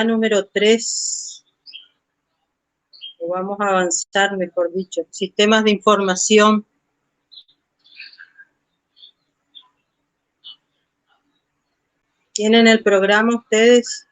número 3, o vamos a avanzar, mejor dicho, sistemas de información. ¿Tienen el programa ustedes?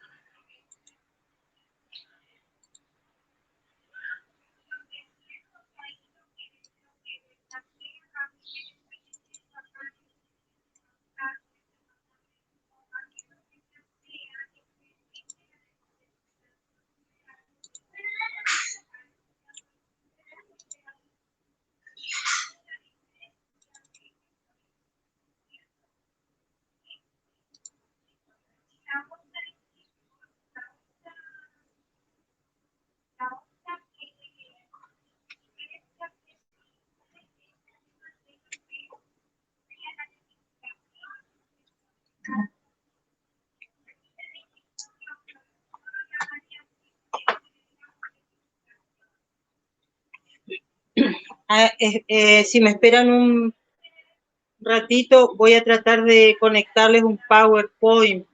Si me esperan un ratito, voy a tratar de conectarles un PowerPoint.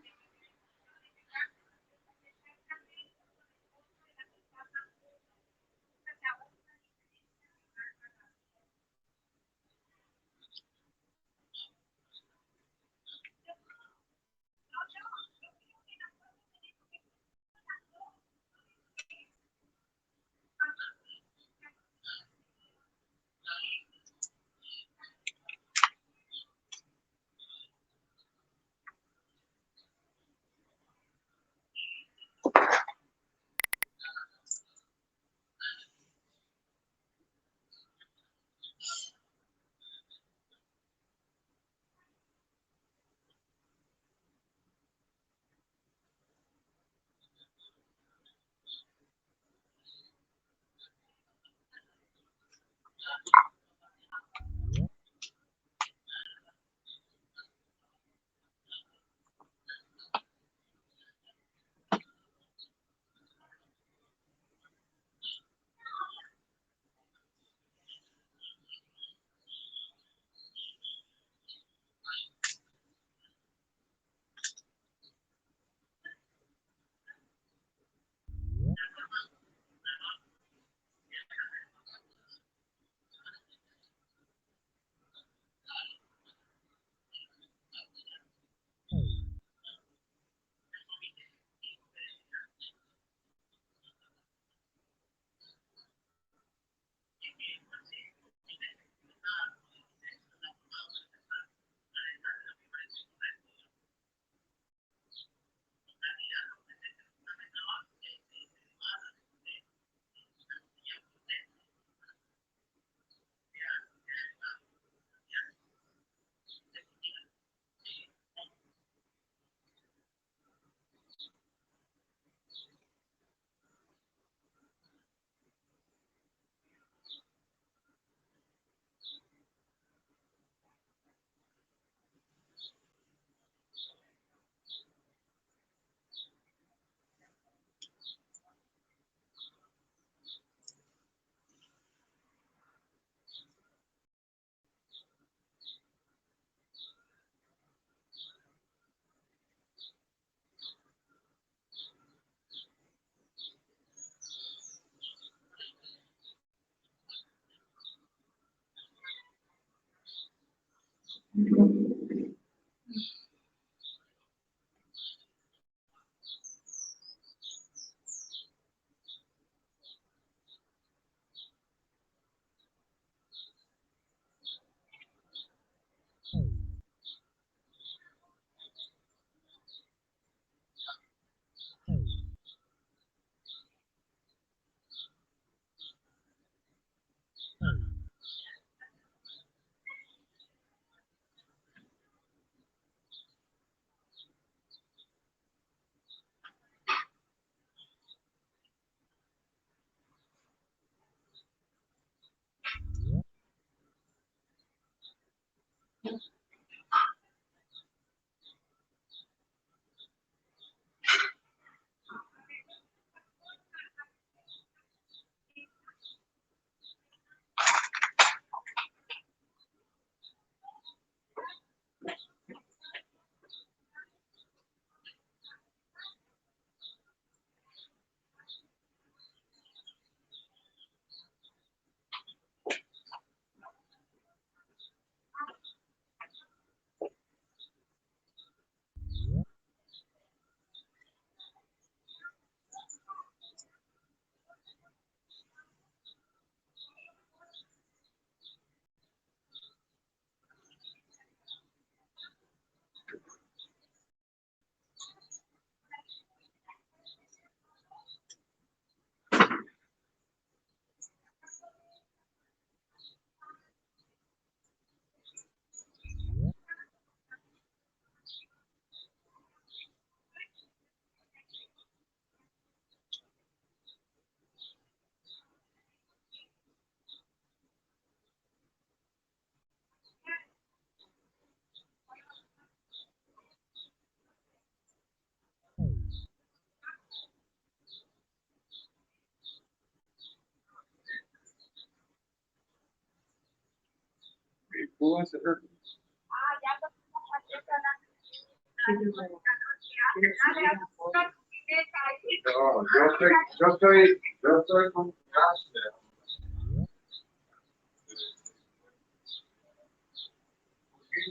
yo estoy con cáncer.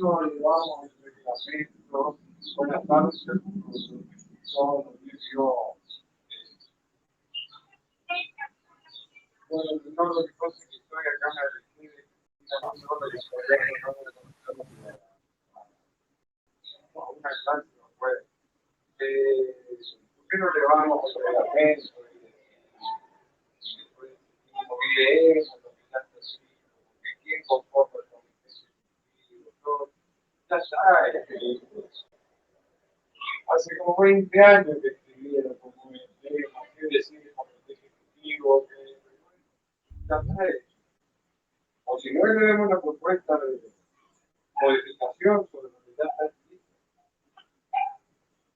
No llevamos el reglamento con la parte son bueno, no lo que pasa es que estoy acá en la una clase no puede. ¿Por qué no le vamos a reglamento y leemos lo que está haciendo? ¿Quién conforma el comité? Ya está, hace como 20 años que escribieron como el tema, qué decir el comité ejecutivo, ya está hecho. O si no, le demos una propuesta de modificación sobre lo que ya está escrito.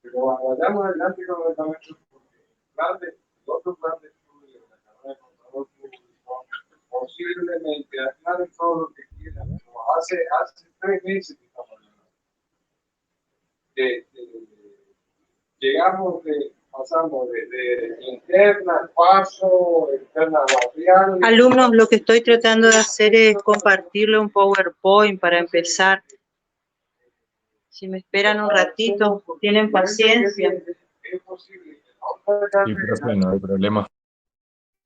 Pero vayamos adelante con los reglamentos porque el otro plan de estudio de la Cámara de Contador Público posiblemente aclare todo lo que quieran. Hace 3 meses que estamos hablando. Pasamos de interna, paso, interna barrial. Alumnos, lo que estoy tratando de hacer es compartirle un PowerPoint para empezar. Si me esperan un ratito, tienen paciencia. Es posible. Sí, profe, no hay problema.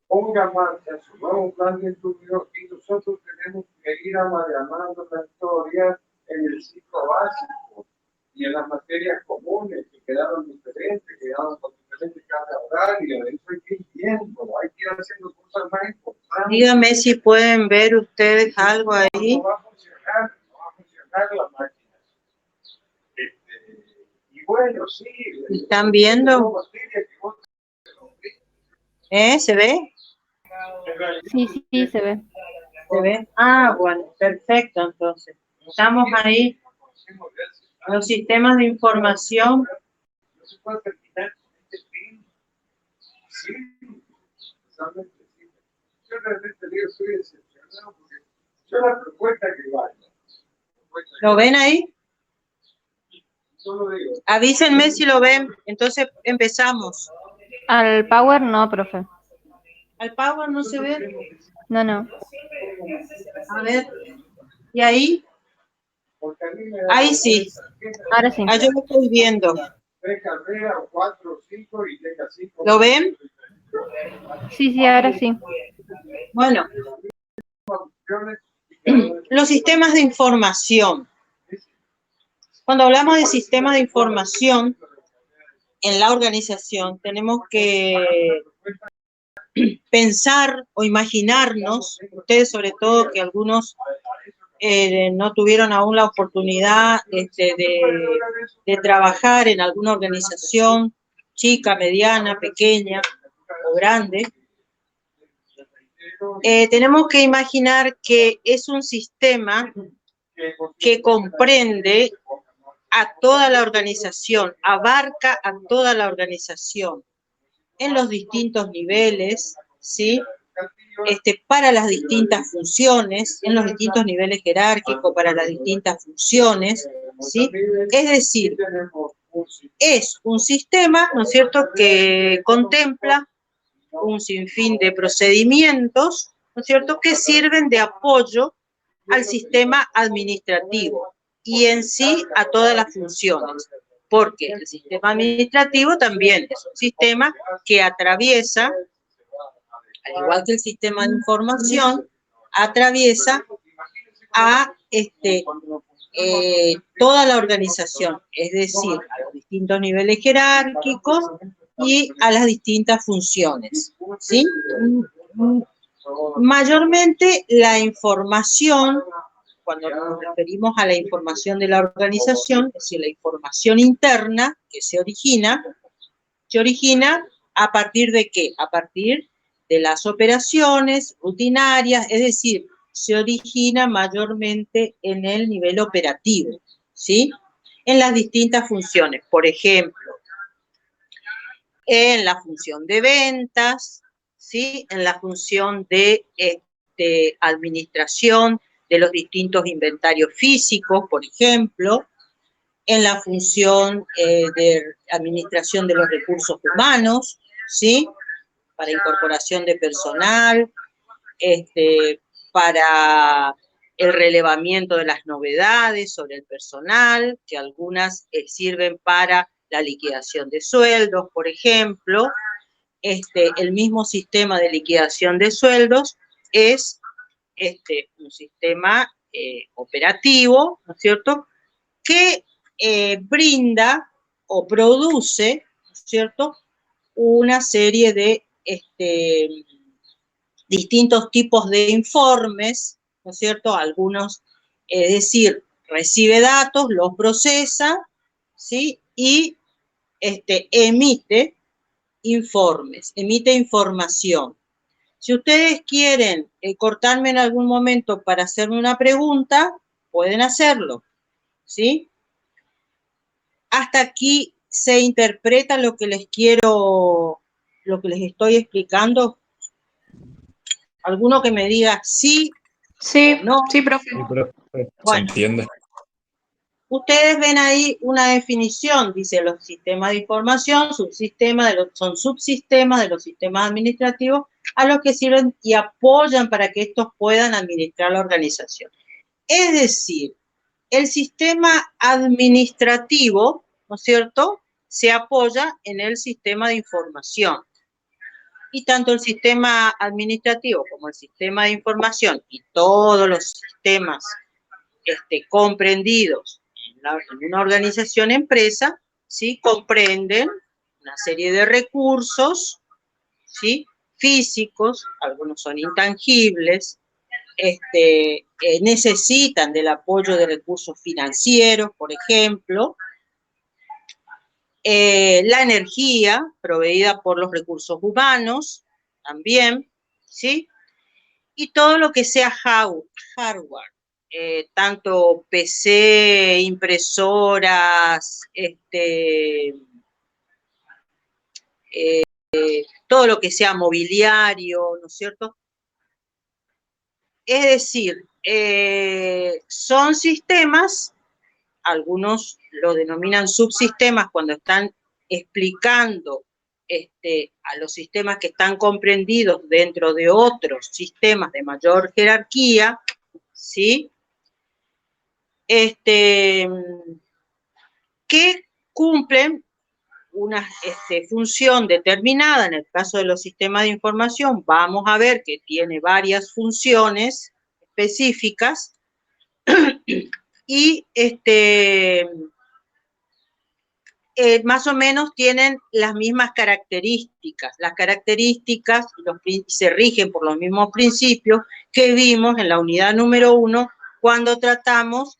Ponga en marcha su nuevo plan de estudio y nosotros tenemos que ir amalgamando la historia en el ciclo básico y en las materias comunes que quedaron diferentes, quedaron con diferentes cargas horarias. Eso hay que ir viendo, hay que ir haciendo cosas más importantes. Dígame si pueden ver ustedes algo ahí. No va a funcionar la máquina. Y bueno, sí. ¿Están viendo? ¿Se ve? Sí, se ve. ¿Se ve? Ah, bueno, perfecto, entonces. Estamos ahí. Los sistemas de información. No se puede terminar con este fin. Sí, exactamente. Yo realmente digo, estoy decepcionado porque yo la propuesta que vaya. ¿Lo ven ahí? Yo lo digo. Avísenme si lo ven, entonces empezamos. Al Power no, profe. ¿Al Power no se ve? No. A ver, ¿y ahí? Ahí sí. Ahora sí. Ah, yo lo estoy viendo. 3 carreras, 4, 5 y tenga 5. ¿Lo ven? Sí, ahora sí. Bueno, los sistemas de información. Cuando hablamos de sistemas de información en la organización, tenemos que pensar o imaginarnos, ustedes sobre todo que algunos no tuvieron aún la oportunidad de trabajar en alguna organización, chica, mediana, pequeña o grande, tenemos que imaginar que es un sistema que comprende a toda la organización, abarca a toda la organización en los distintos niveles, ¿sí? Para las distintas funciones, en los distintos niveles jerárquicos, para las distintas funciones, ¿sí? Es decir, es un sistema, ¿no es cierto?, que contempla un sinfín de procedimientos, ¿no es cierto?, que sirven de apoyo al sistema administrativo y en sí a todas las funciones, porque el sistema administrativo también es un sistema que atraviesa, al igual que el sistema de información, atraviesa a toda la organización, es decir, a los distintos niveles jerárquicos y a las distintas funciones, ¿sí? Mayormente la información, cuando nos referimos a la información de la organización, es decir, la información interna que se origina a partir de ¿qué? A partir de las operaciones rutinarias, es decir, se origina mayormente en el nivel operativo, ¿sí? En las distintas funciones, por ejemplo, en la función de ventas, ¿sí? En la función de administración de los distintos inventarios físicos, por ejemplo, en la función de administración de los recursos humanos, ¿sí? Para incorporación de personal, para el relevamiento de las novedades sobre el personal, que algunas sirven para la liquidación de sueldos, por ejemplo. El mismo sistema de liquidación de sueldos es un sistema operativo, ¿no es cierto?, que brinda o produce, ¿no es cierto?, una serie de distintos tipos de informes, ¿no es cierto?, algunos, es decir, recibe datos, los procesa, ¿sí?, y emite informes, emite información. Si ustedes quieren cortarme en algún momento para hacerme una pregunta, pueden hacerlo, ¿sí? Hasta aquí se interpreta lo que les estoy explicando. ¿Alguno que me diga sí? Sí, No. sí, profe. Sí, profe, se Bueno, entiende. ustedes ven ahí una definición, dice los sistemas de información, son subsistemas de los sistemas administrativos a los que sirven y apoyan para que estos puedan administrar la organización. Es decir, el sistema administrativo, ¿no es cierto?, se apoya en el sistema de información. Y tanto el sistema administrativo como el sistema de información y todos los sistemas comprendidos en una organización empresa, ¿sí?, comprenden una serie de recursos, ¿sí?, físicos, algunos son intangibles, necesitan del apoyo de recursos financieros, por ejemplo, la energía proveída por los recursos humanos, también, ¿sí? Y todo lo que sea hardware, tanto PC, impresoras, todo lo que sea mobiliario, ¿no es cierto? Es decir, son sistemas, algunos lo denominan subsistemas cuando están explicando a los sistemas que están comprendidos dentro de otros sistemas de mayor jerarquía, ¿sí? Que cumplen una función determinada. En el caso de los sistemas de información, vamos a ver que tiene varias funciones específicas y más o menos tienen las mismas características. Las características se rigen por los mismos principios que vimos en la unidad número 1 cuando tratamos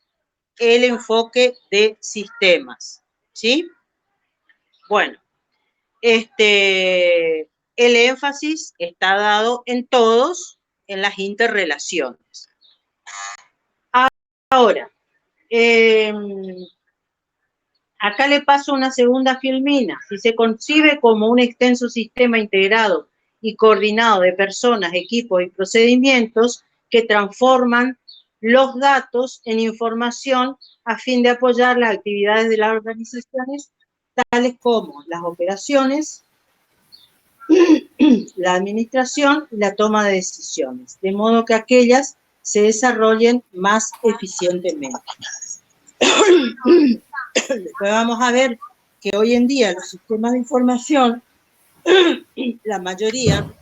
el enfoque de sistemas, ¿sí? Bueno, el énfasis está dado en todos, en las interrelaciones. Ahora, acá le paso una segunda filmina. Si se concibe como un extenso sistema integrado y coordinado de personas, equipos y procedimientos que transforman los datos en información a fin de apoyar las actividades de las organizaciones, tales como las operaciones, la administración y la toma de decisiones, de modo que aquellas se desarrollen más eficientemente. Después vamos a ver que hoy en día los sistemas de información, la mayoría,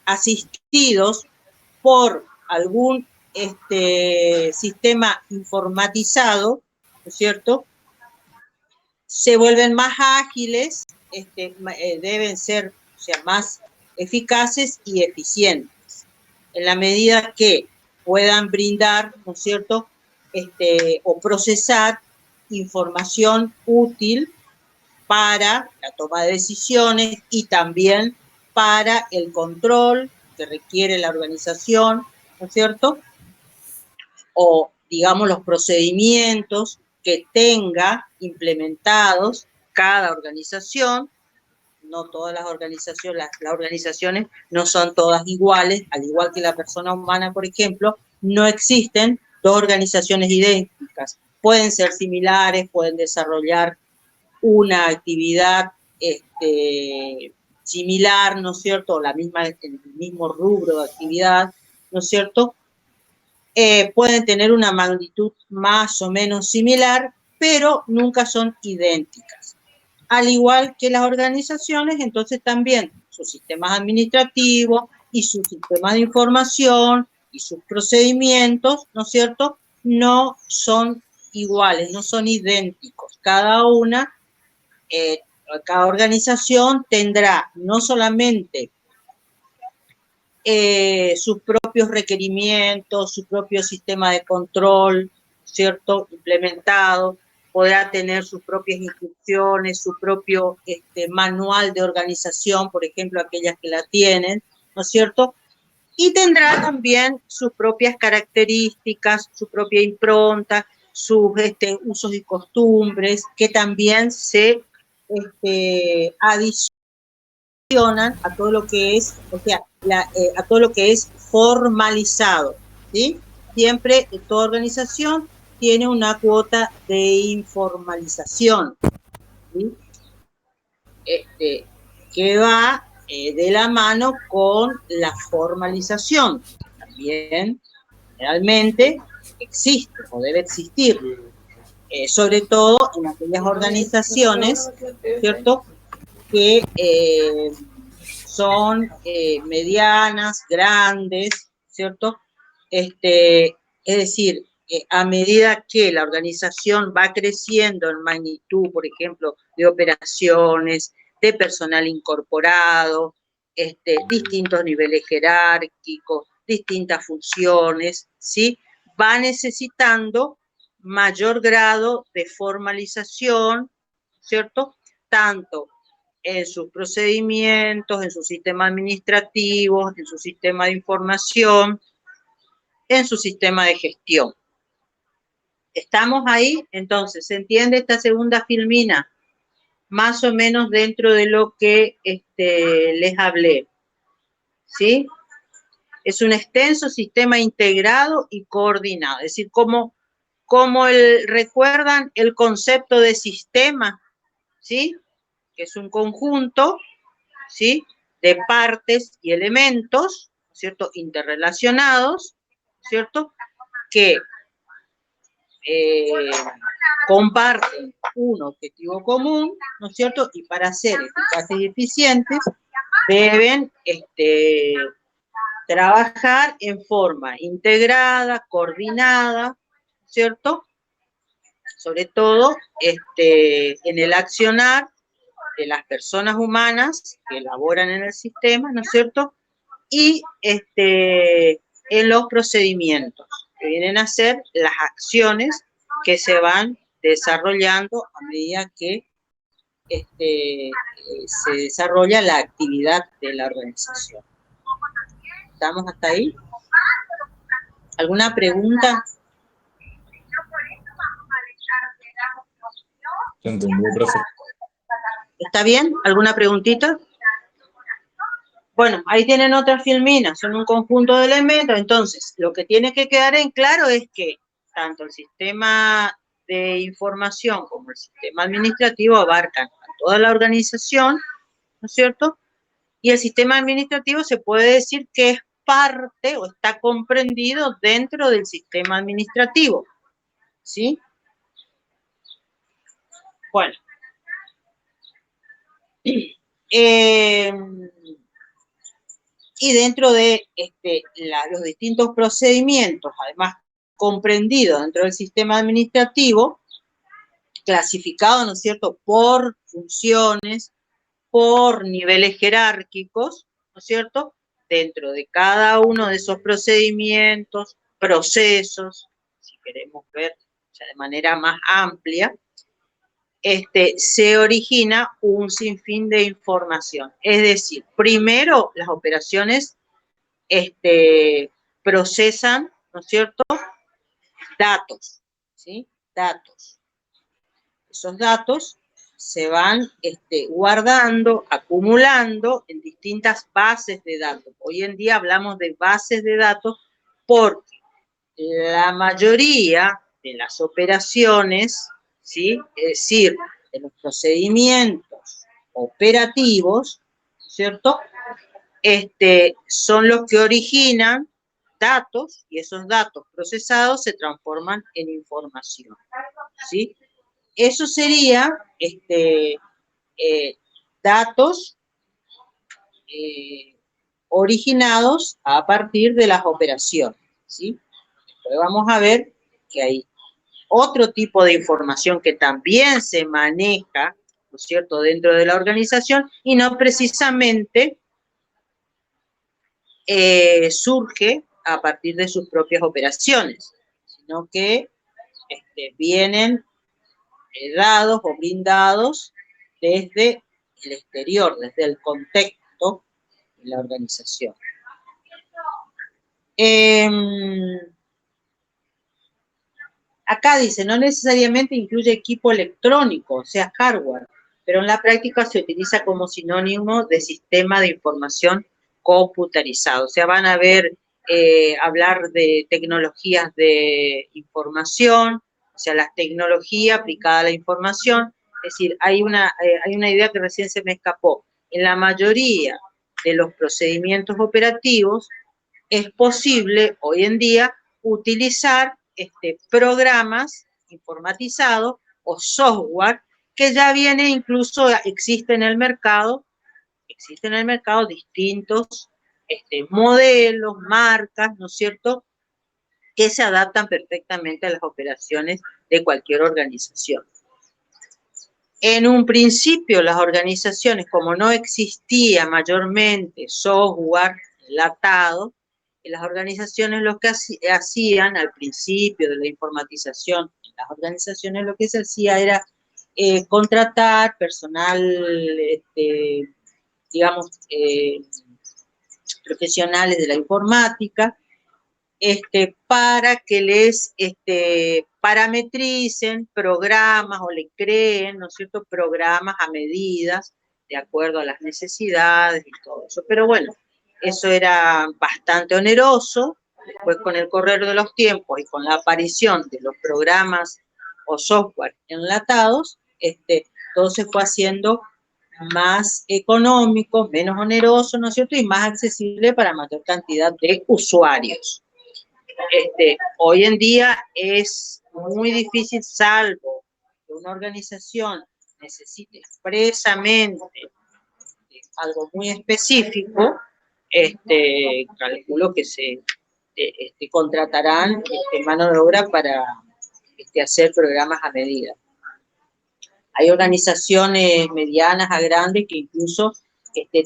asistidos por algún sistema informatizado, ¿no es cierto?, se vuelven más ágiles, deben ser, o sea, más eficaces y eficientes, en la medida que puedan brindar, ¿no es cierto?, o procesar información útil para la toma de decisiones y también para el control que requiere la organización, ¿no es cierto?, o, digamos, los procedimientos que tenga implementados cada organización, no todas las organizaciones, las organizaciones no son todas iguales, al igual que la persona humana, por ejemplo, no existen dos organizaciones idénticas. Pueden ser similares, pueden desarrollar una actividad similar, ¿no es cierto? El mismo rubro de actividad, ¿no es cierto? Pueden tener una magnitud más o menos similar, pero nunca son idénticas. Al igual que las organizaciones, entonces también sus sistemas administrativos y sus sistemas de información y sus procedimientos, ¿no es cierto?, no son iguales, no son idénticos. Cada organización tendrá no solamente sus propios requerimientos, su propio sistema de control, ¿cierto?, implementado, podrá tener sus propias instrucciones, su propio manual de organización, por ejemplo, aquellas que la tienen, ¿no es cierto?, y tendrá también sus propias características, su propia impronta, sus usos y costumbres, que también se adicionan a todo lo que es, o sea, a todo lo que es formalizado, ¿sí? Siempre toda organización tiene una cuota de informalización, ¿sí? Que va de la mano con la formalización. También, realmente, existe o debe existir, sobre todo en aquellas organizaciones, ¿cierto?, que son medianas, grandes, ¿cierto? Es decir, a medida que la organización va creciendo en magnitud, por ejemplo, de operaciones, de personal incorporado, distintos niveles jerárquicos, distintas funciones, ¿sí?, va necesitando mayor grado de formalización, ¿cierto?, tanto en sus procedimientos, en su sistema administrativo, en su sistema de información, en su sistema de gestión. ¿Estamos ahí? Entonces, ¿se entiende esta segunda filmina? Más o menos dentro de lo que les hablé, ¿sí? Es un extenso sistema integrado y coordinado. Es decir, recuerdan el concepto de sistema, ¿sí?, que es un conjunto, ¿sí?, de partes y elementos, ¿cierto?, interrelacionados, ¿cierto?, que comparten un objetivo común, ¿no es cierto?, y para ser eficaces y eficientes deben trabajar en forma integrada, coordinada, ¿cierto?, sobre todo en el accionar de las personas humanas que elaboran en el sistema, ¿no es cierto?, y en los procedimientos, que vienen a ser las acciones que se van desarrollando a medida que se desarrolla la actividad de la organización. ¿Estamos hasta ahí? ¿Alguna pregunta? ¿Se entendió, profe? ¿Está bien? ¿Alguna preguntita? Bueno, ahí tienen otras filminas, son un conjunto de elementos. Entonces, lo que tiene que quedar en claro es que tanto el sistema de información como el sistema administrativo abarcan a toda la organización, ¿no es cierto? Y el sistema administrativo se puede decir que es parte o está comprendido dentro del sistema administrativo, ¿sí? Bueno. Y dentro de los distintos procedimientos, además comprendidos dentro del sistema administrativo, clasificado, ¿no es cierto?, por funciones, por niveles jerárquicos, ¿no es cierto?, dentro de cada uno de esos procedimientos, procesos, si queremos ver ya de manera más amplia, se origina un sinfín de información. Es decir, primero las operaciones procesan, ¿no es cierto?, datos, ¿sí? Datos. Esos datos se van guardando, acumulando en distintas bases de datos. Hoy en día hablamos de bases de datos porque la mayoría de las operaciones, ¿sí? Es decir, de los procedimientos operativos, ¿cierto? Son los que originan datos y esos datos procesados se transforman en información, ¿sí? Eso sería datos originados a partir de las operaciones, ¿sí? Después vamos a ver que hay otro tipo de información que también se maneja, ¿no es cierto?, dentro de la organización y no precisamente surge a partir de sus propias operaciones, sino que vienen dados o brindados desde el exterior, desde el contexto de la organización. Acá dice, no necesariamente incluye equipo electrónico, o sea, hardware, pero en la práctica se utiliza como sinónimo de sistema de información computarizado. O sea, van a ver, hablar de tecnologías de información, o sea, la tecnología aplicada a la información. Es decir, hay una idea que recién se me escapó. En la mayoría de los procedimientos operativos es posible hoy en día utilizar programas informatizados o software que ya viene incluso, existen en el mercado distintos modelos, marcas, ¿no es cierto?, que se adaptan perfectamente a las operaciones de cualquier organización. En un principio, las organizaciones, como no existía mayormente software enlatado, las organizaciones lo que hacían al principio de la informatización, en las organizaciones lo que se hacía era contratar personal, digamos, profesionales de la informática, para que les parametricen programas o le creen, ¿no es cierto?, programas a medidas de acuerdo a las necesidades y todo eso. Pero bueno, eso era bastante oneroso. Después, con el correr de los tiempos y con la aparición de los programas o software enlatados, todo se fue haciendo más económico, menos oneroso, ¿no es cierto?, y más accesible para mayor cantidad de usuarios. Hoy en día es muy difícil, salvo que una organización necesite expresamente algo muy específico, calculo que se contratarán mano de obra para hacer programas a medida. Hay organizaciones medianas a grandes que incluso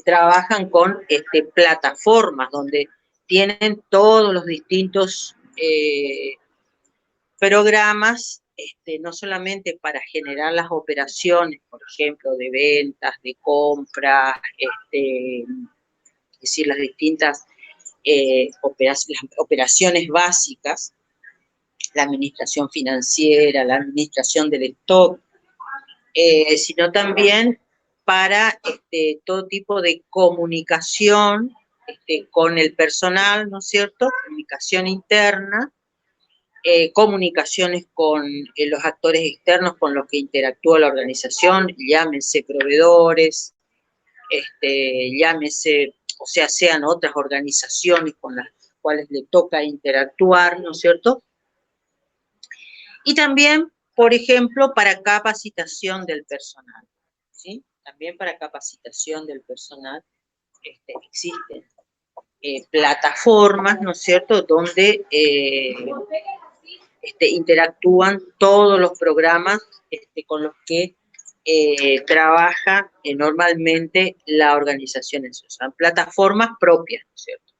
trabajan con plataformas donde tienen todos los distintos programas, no solamente para generar las operaciones, por ejemplo, de ventas, de compras, es decir, las distintas operaciones básicas, la administración financiera, la administración del stock, sino también para todo tipo de comunicación con el personal, ¿no es cierto?, comunicación interna, comunicaciones con los actores externos con los que interactúa la organización, llámense proveedores, llámese, o sea, sean otras organizaciones con las cuales le toca interactuar, ¿no es cierto? Y también, por ejemplo, para capacitación del personal, ¿sí? También para capacitación del personal existen plataformas, ¿no es cierto?, donde interactúan todos los programas con los que trabaja normalmente la organización en sí. O sea, plataformas propias, ¿no es cierto?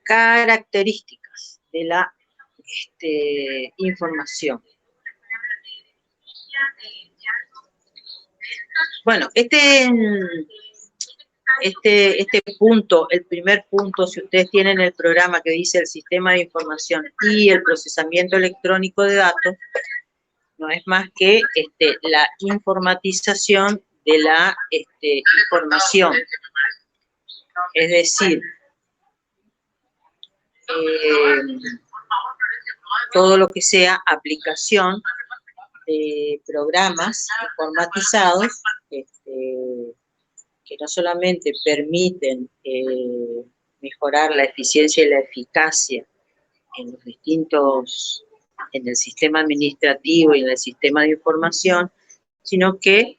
Características de la información. Bueno, este punto, el primer punto, si ustedes tienen el programa que dice el sistema de información y el procesamiento electrónico de datos, no es más que la informatización de la información. Es decir, todo lo que sea aplicación de programas informatizados que no solamente permiten mejorar la eficiencia y la eficacia en los distintos, en el sistema administrativo y en el sistema de información, sino que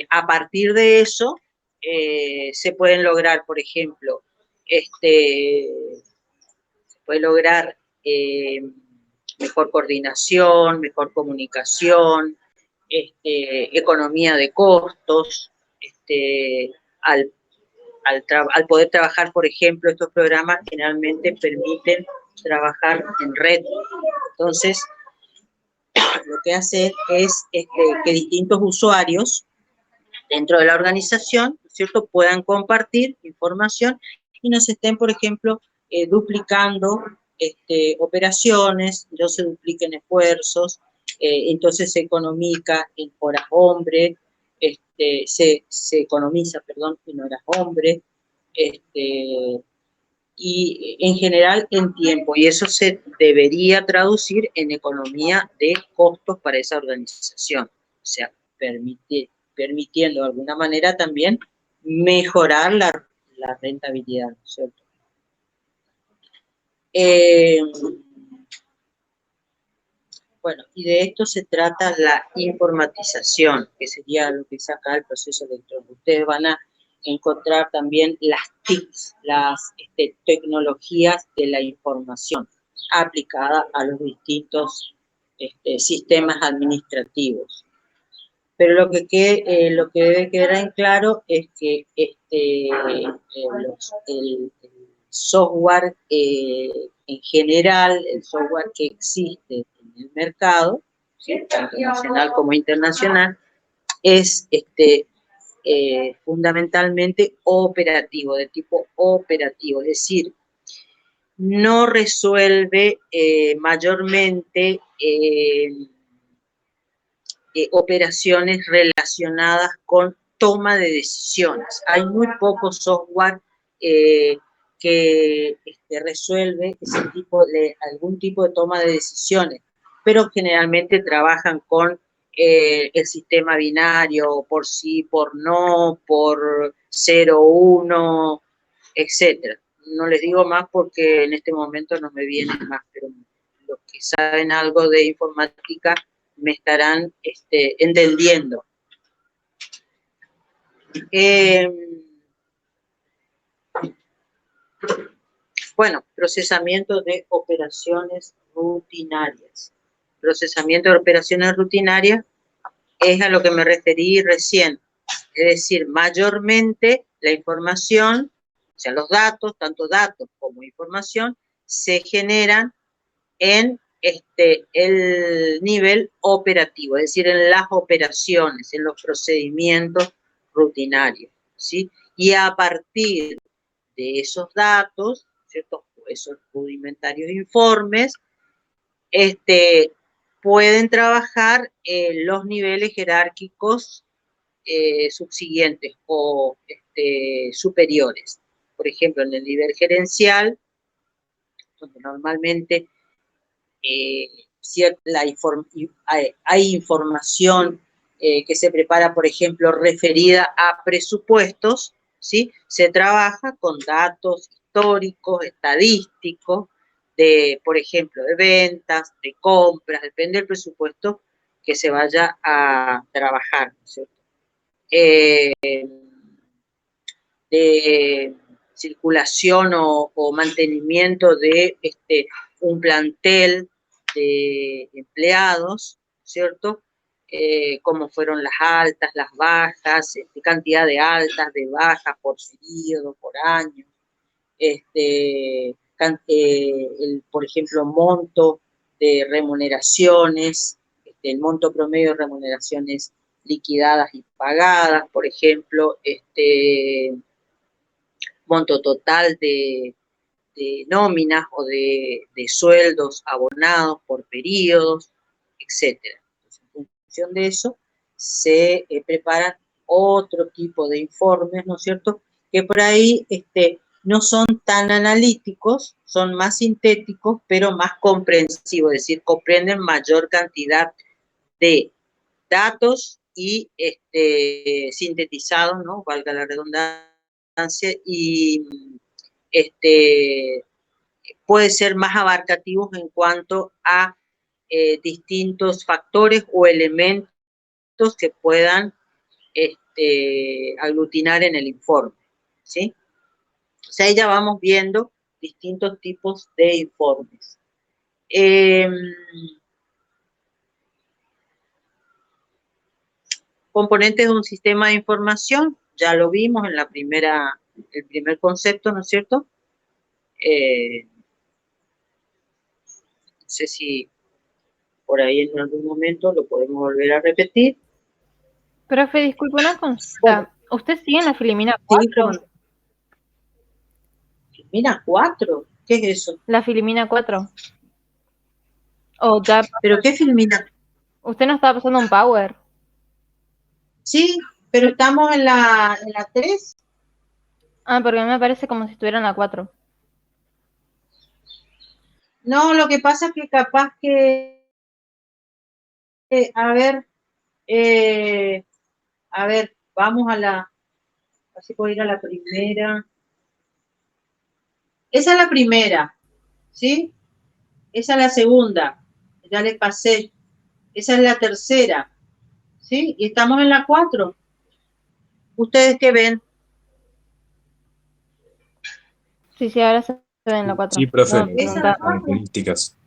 a partir de eso se pueden lograr, por ejemplo, se puede lograr mejor coordinación, mejor comunicación, economía de costos, al poder trabajar, por ejemplo, estos programas generalmente permiten trabajar en red. Entonces, lo que hace es que distintos usuarios dentro de la organización, ¿cierto?, puedan compartir información y no se estén, por ejemplo, duplicando operaciones, no se dupliquen esfuerzos, entonces se economiza en horas hombre, se economiza, perdón, en horas hombre, y en general en tiempo, y eso se debería traducir en economía de costos para esa organización, o sea, permitiendo de alguna manera también mejorar la rentabilidad, ¿no es cierto? Bueno, y de esto se trata la informatización, que sería lo que saca el proceso electrónico. Ustedes van a encontrar también las TICs, las tecnologías de la información aplicada a los distintos sistemas administrativos. Pero lo que debe quedar en claro es que el software en general, el software que existe en el mercado, ¿sí?, tanto nacional como internacional, es fundamentalmente operativo, de tipo operativo, es decir, no resuelve mayormente operaciones relacionadas con toma de decisiones. Hay muy poco software que resuelve algún tipo de toma de decisiones, pero generalmente trabajan con el sistema binario, por sí, por no, por 0, 1, etcétera. No les digo más porque en este momento no me vienen más, pero los que saben algo de informática me estarán entendiendo. Bueno, procesamiento de operaciones rutinarias. Procesamiento de operaciones rutinarias es a lo que me referí recién. Es decir, mayormente la información, o sea, los datos, tanto datos como información, se generan en el nivel operativo, es decir, en las operaciones, en los procedimientos rutinarios, ¿sí? Y a partir de esos datos, ¿cierto?, esos rudimentarios informes, pueden trabajar los niveles jerárquicos subsiguientes o superiores. Por ejemplo, en el nivel gerencial, donde normalmente hay información que se prepara, por ejemplo, referida a presupuestos, ¿sí? Se trabaja con datos históricos, estadísticos, por ejemplo, de ventas, de compras, depende del presupuesto que se vaya a trabajar, ¿no es cierto? De circulación o mantenimiento de un plantel de empleados, ¿cierto? Cómo fueron las altas, las bajas, cantidad de altas, de bajas por periodo, por año, por ejemplo, monto de remuneraciones, el monto promedio de remuneraciones liquidadas y pagadas, por ejemplo, monto total de nóminas o de sueldos abonados por periodos, etcétera. Entonces, en función de eso, se preparan otro tipo de informes, ¿no es cierto?, que por ahí no son tan analíticos, son más sintéticos, pero más comprensivos, es decir, comprenden mayor cantidad de datos y sintetizados, ¿no?, valga la redundancia, y puede ser más abarcativos en cuanto a distintos factores o elementos que puedan aglutinar en el informe, ¿sí? O sea, ahí ya vamos viendo distintos tipos de informes. Componentes de un sistema de información, ya lo vimos en el primer concepto, ¿no es cierto? No sé si por ahí en algún momento lo podemos volver a repetir. Profe, disculpe una consulta. ¿Usted sigue en la Filimina Sí, 4? Filmina 4, ¿qué es eso? La Filimina 4. O ya, ¿Pero qué Filmina? usted no estaba pasando un Power. Sí, pero estamos en la 3. Ah, porque a mí me parece como si estuviera en la 4. No, lo que pasa es que capaz que, a ver, vamos así puedo ir a la primera. Esa es la primera, ¿sí? Esa es la segunda, ya le pasé. Esa es la tercera, ¿sí? Y estamos en la 4. ¿Ustedes qué ven? Sí, ahora se ve en la 4. Sí, profe, No, las ¿Esa es la 4? características.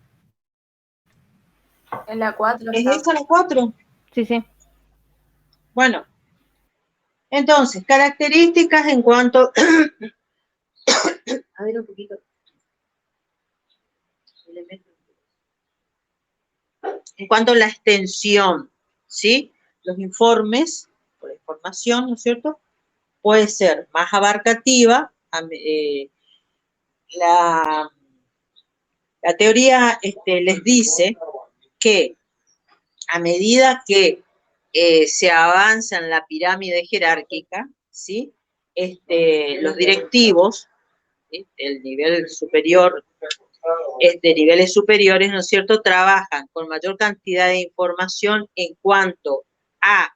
En la 4 ¿Es está. esa la 4? Sí. Bueno, entonces, características en cuanto... A ver un poquito. En cuanto a la extensión, ¿sí? Los informes, por información, ¿no es cierto?, puede ser más abarcativa. La teoría les dice que a medida que se avanza en la pirámide jerárquica, ¿sí?, los directivos, ¿sí?, el nivel superior, de niveles superiores, ¿no es cierto?, trabajan con mayor cantidad de información en cuanto a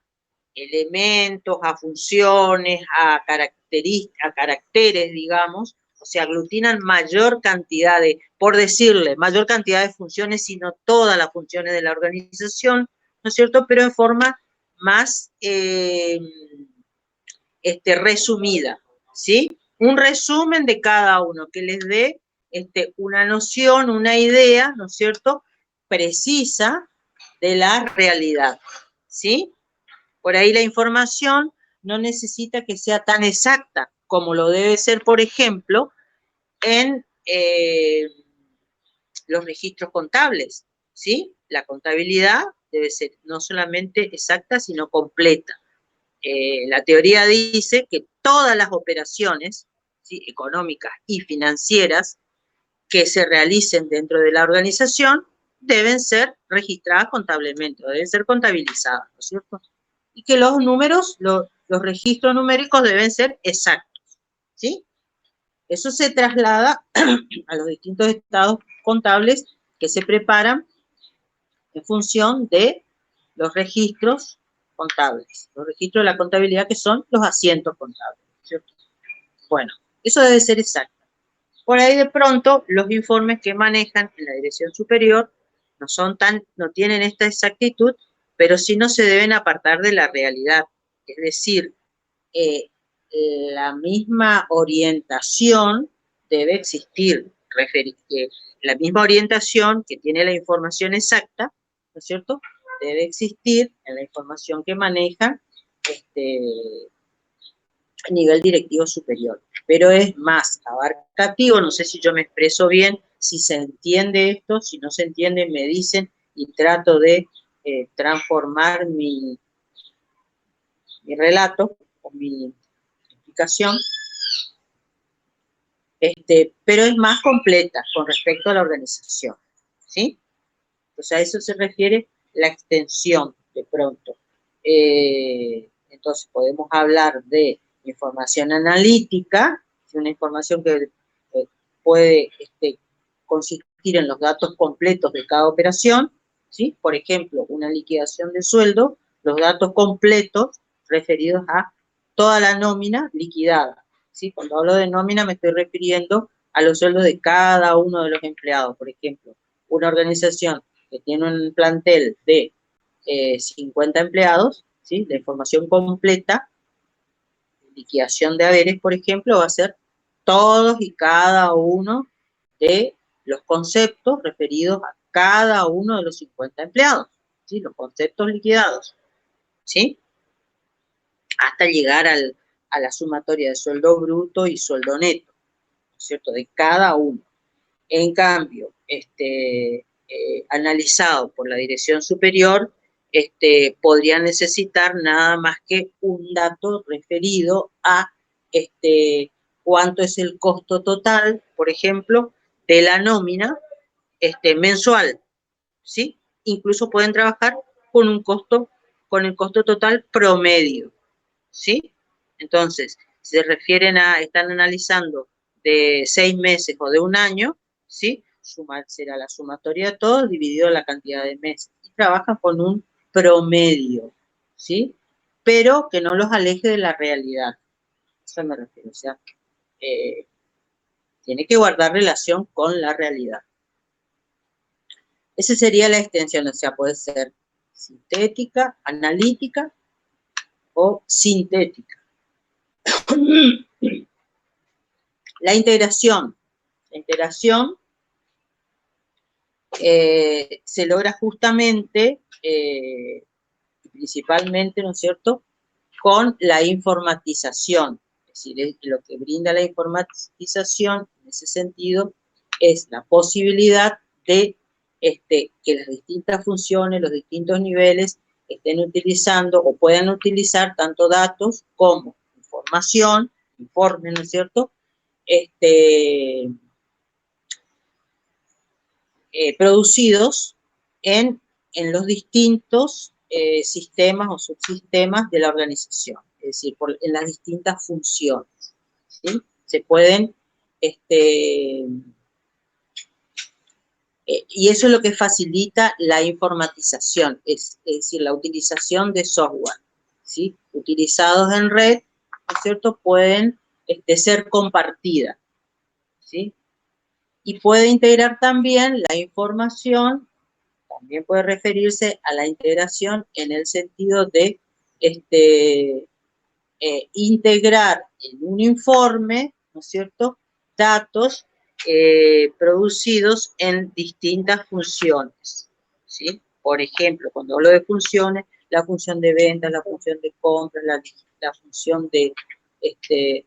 elementos, a funciones, a caracteres, digamos, o sea, aglutinan mayor cantidad por decirle, mayor cantidad de funciones, sino todas las funciones de la organización, ¿no es cierto?, pero en forma más resumida, ¿sí? Un resumen de cada uno que les dé una noción, una idea, ¿no es cierto?, precisa de la realidad, ¿sí? Por ahí la información no necesita que sea tan exacta como lo debe ser, por ejemplo, en los registros contables, ¿sí? La contabilidad debe ser no solamente exacta, sino completa. La teoría dice que todas las operaciones, ¿sí?, económicas y financieras que se realicen dentro de la organización deben ser registradas contablemente, deben ser contabilizadas, ¿no es cierto? Y que los números, los registros numéricos deben ser exactos, ¿sí? Eso se traslada a los distintos estados contables que se preparan en función de los registros contables, los registros de la contabilidad, que son los asientos contables, ¿cierto? Bueno, eso debe ser exacto. Por ahí de pronto los informes que manejan en la dirección superior no tienen esta exactitud, pero sí no se deben apartar de la realidad. Es decir, la misma orientación debe existir, la misma orientación que tiene la información exacta, ¿no es cierto?, debe existir en la información que maneja a nivel directivo superior, pero es más abarcativo. No sé si yo me expreso bien, si se entiende esto, si no se entiende me dicen y trato de transformar mi mi relato o mi explicación, pero es más completa con respecto a la organización, ¿sí? Entonces a eso se refiere la extensión, de pronto. Entonces podemos hablar de información analítica, una información que puede consistir en los datos completos de cada operación, ¿sí? Por ejemplo, una liquidación de sueldo, los datos completos referidos a toda la nómina liquidada, ¿sí? Cuando hablo de nómina me estoy refiriendo a los sueldos de cada uno de los empleados. Por ejemplo, una organización que tiene un plantel de 50 empleados, ¿sí? La información completa, liquidación de haberes, por ejemplo, va a ser todos y cada uno de los conceptos referidos a cada uno de los 50 empleados, ¿sí? Los conceptos liquidados, ¿sí? Hasta llegar a la sumatoria de sueldo bruto y sueldo neto, ¿no es cierto? De cada uno. En cambio, analizado por la dirección superior, podría necesitar nada más que un dato referido a cuánto es el costo total, por ejemplo, de la nómina mensual, ¿sí? Incluso pueden trabajar con el costo total promedio, ¿sí? Entonces, si se refieren están analizando de 6 meses o de un año, ¿sí? Será la sumatoria de todos dividido la cantidad de meses. Y trabajan con un promedio, ¿sí? Pero que no los aleje de la realidad. Eso me refiero, o sea, tiene que guardar relación con la realidad. Esa sería la extensión, o sea, puede ser sintética, analítica o sintética. La integración. La integración se logra justamente, principalmente, ¿no es cierto?, con la informatización. Es decir, lo que brinda la informatización en ese sentido es la posibilidad de que las distintas funciones, los distintos niveles estén utilizando o puedan utilizar tanto datos como información, informes, ¿no es cierto?, producidos en los distintos sistemas o subsistemas de la organización, es decir, en las distintas funciones, ¿sí? Se pueden, y eso es lo que facilita la informatización, es decir, la utilización de software, ¿sí? Utilizados en red, ¿no es cierto?, pueden ser compartidas, ¿sí? Y puede integrar también la información, también puede referirse a la integración en el sentido de integrar en un informe, ¿no es cierto?, datos producidos en distintas funciones, ¿sí? Por ejemplo, cuando hablo de funciones, la función de venta, la función de compra, la función de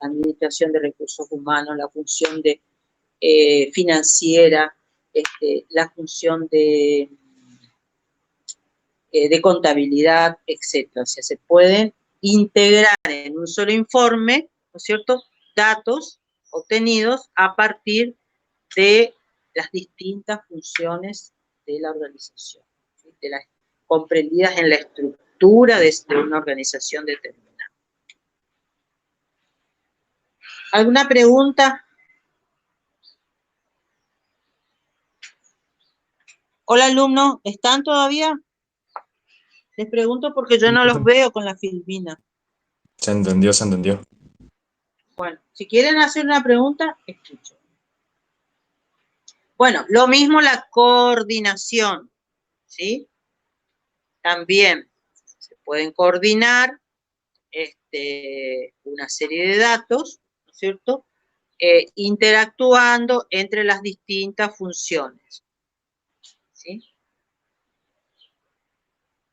administración de recursos humanos, la función de financiera, la función de contabilidad, etcétera. O sea, se pueden integrar en un solo informe, ¿no es cierto?, datos obtenidos a partir de las distintas funciones de la organización, ¿sí?, de las comprendidas en la estructura de una organización determinada. ¿Alguna pregunta? Hola, alumnos, ¿están todavía? Les pregunto porque yo no los veo con la filmina. Se entendió, se entendió. Bueno, si quieren hacer una pregunta, escucho. Bueno, lo mismo la coordinación, ¿sí? También se pueden coordinar una serie de datos, ¿no es cierto?, interactuando entre las distintas funciones, ¿sí?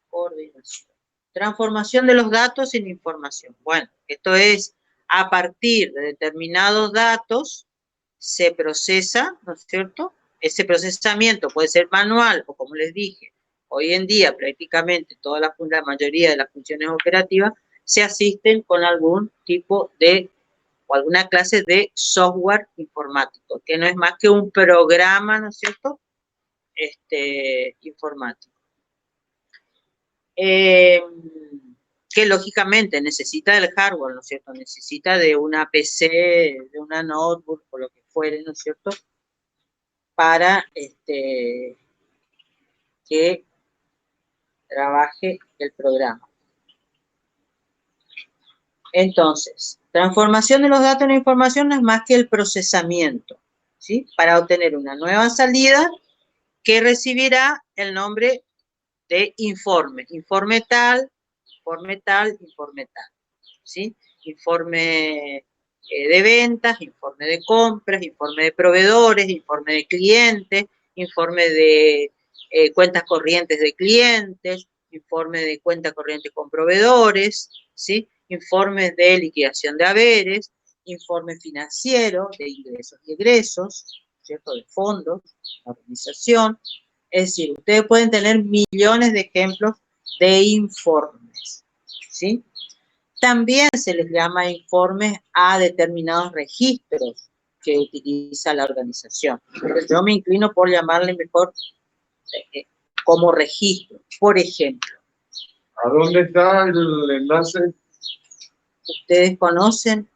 Coordinación. Transformación de los datos en información. Bueno, esto es a partir de determinados datos se procesa, ¿no es cierto? Ese procesamiento puede ser manual o, como les dije, hoy en día prácticamente la mayoría de las funciones operativas se asisten con algún tipo de, o alguna clase de software informático, que no es más que un programa, ¿no es cierto?, informático. Que lógicamente necesita del hardware, ¿no es cierto?, necesita de una PC, de una notebook, o lo que fuere, ¿no es cierto?, para que trabaje el programa. Entonces, transformación de los datos en información no es más que el procesamiento, ¿sí?, para obtener una nueva salida que recibirá el nombre de informe. Informe tal, informe tal, informe tal, ¿sí? Informe de ventas, informe de compras, informe de proveedores, informe de clientes, informe de cuentas corrientes de clientes, informe de cuenta corriente con proveedores, ¿sí?, informes de liquidación de haberes, informe financiero de ingresos y egresos, ¿cierto?, de fondos, de organización. Es decir, ustedes pueden tener millones de ejemplos de informes, ¿sí? También se les llama informes a determinados registros que utiliza la organización. Entonces, yo me inclino por llamarle mejor como registro. Por ejemplo, ¿A dónde está el enlace? ¿ustedes conocen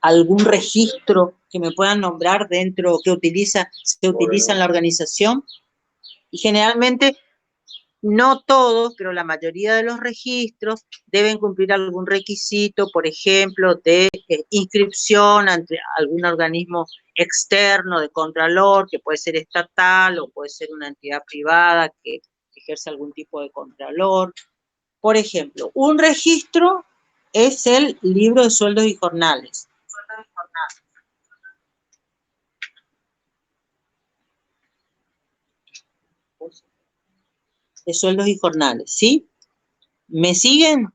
algún registro que me puedan nombrar dentro que se utiliza en la organización? Y generalmente, no todos, pero la mayoría de los registros deben cumplir algún requisito, por ejemplo, de inscripción ante algún organismo externo de contralor, que puede ser estatal o puede ser una entidad privada que ejerce algún tipo de contralor. Por ejemplo, un registro es el libro de sueldos y jornales. De sueldos y jornales, ¿sí? ¿Me siguen?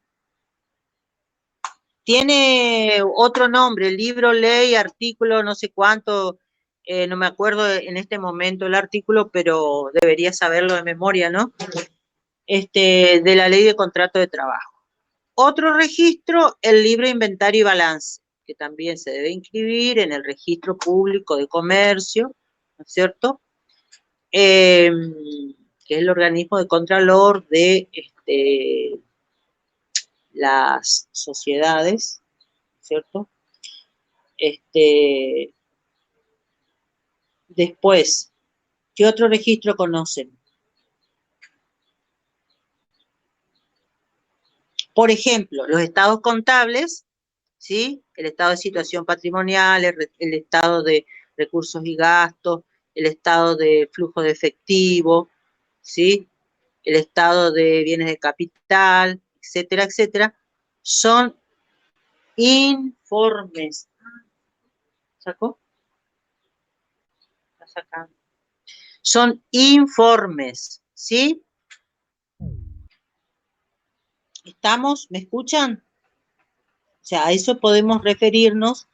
Tiene otro nombre, libro, ley, artículo, no sé cuánto, no me acuerdo en este momento el artículo, pero debería saberlo de memoria, ¿no? De la ley de contrato de trabajo. Otro registro, el libro inventario y balance, que también se debe inscribir en el registro público de comercio, ¿no es cierto? Que es el organismo de contralor de las sociedades, ¿cierto? Después, ¿qué otro registro conocen? Por ejemplo, los estados contables, ¿sí? El estado de situación patrimonial, el estado de recursos y gastos, el estado de flujo de efectivo, ¿sí? El estado de bienes de capital, etcétera, etcétera, son informes. ¿Sacó? Está sacando. Son informes, ¿sí? ¿Estamos? ¿Me escuchan? O sea, a eso podemos referirnos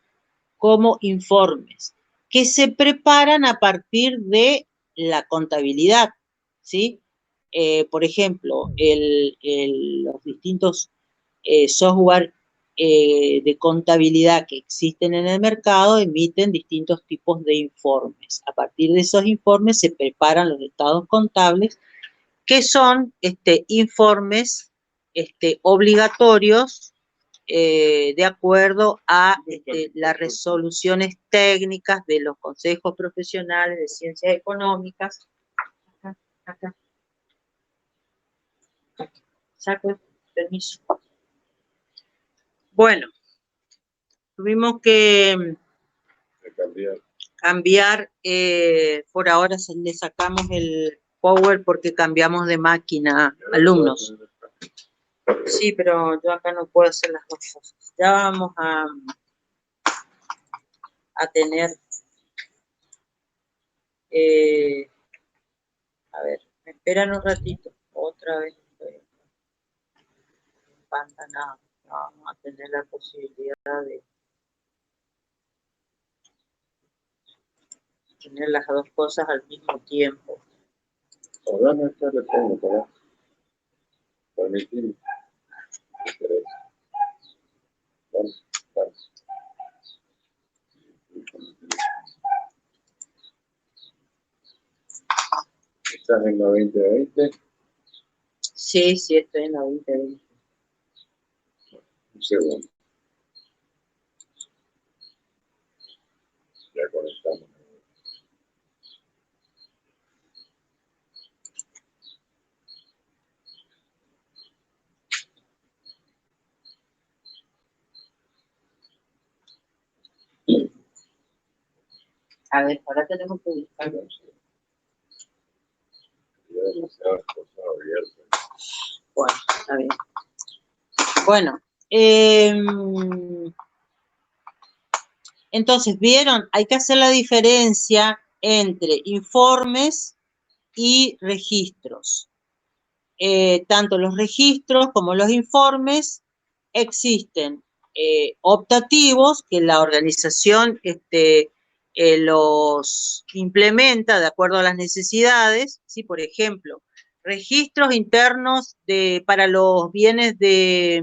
como informes, que se preparan a partir de la contabilidad, ¿sí? Por ejemplo, los distintos software de contabilidad que existen en el mercado emiten distintos tipos de informes. A partir de esos informes se preparan los estados contables, que son informes obligatorios de acuerdo a las resoluciones técnicas de los consejos profesionales de ciencias económicas. Acá. Saco, permiso. Bueno, tuvimos que cambiar, por ahora le sacamos el Power porque cambiamos de máquina, alumnos. Sí, pero yo acá no puedo hacer las dos cosas. Ya vamos a tener, a ver, me esperan un ratito, otra vez estoy empantanado. Vamos a tener la posibilidad de tener las dos cosas al mismo tiempo. Ahora no está le pongo para permitir. ¿Estás en la 2020? Sí, sí, estoy en la 2020. Un segundo. Ya conectamos. A ver, ahora tenemos que buscar. Ya demasiadas cosas abiertas. Bueno, está bien. Bueno, entonces, ¿vieron? Hay que hacer la diferencia entre informes y registros. Tanto los registros como los informes existen optativos, que la organización los implementa de acuerdo a las necesidades, ¿sí? Por ejemplo, registros internos para los bienes de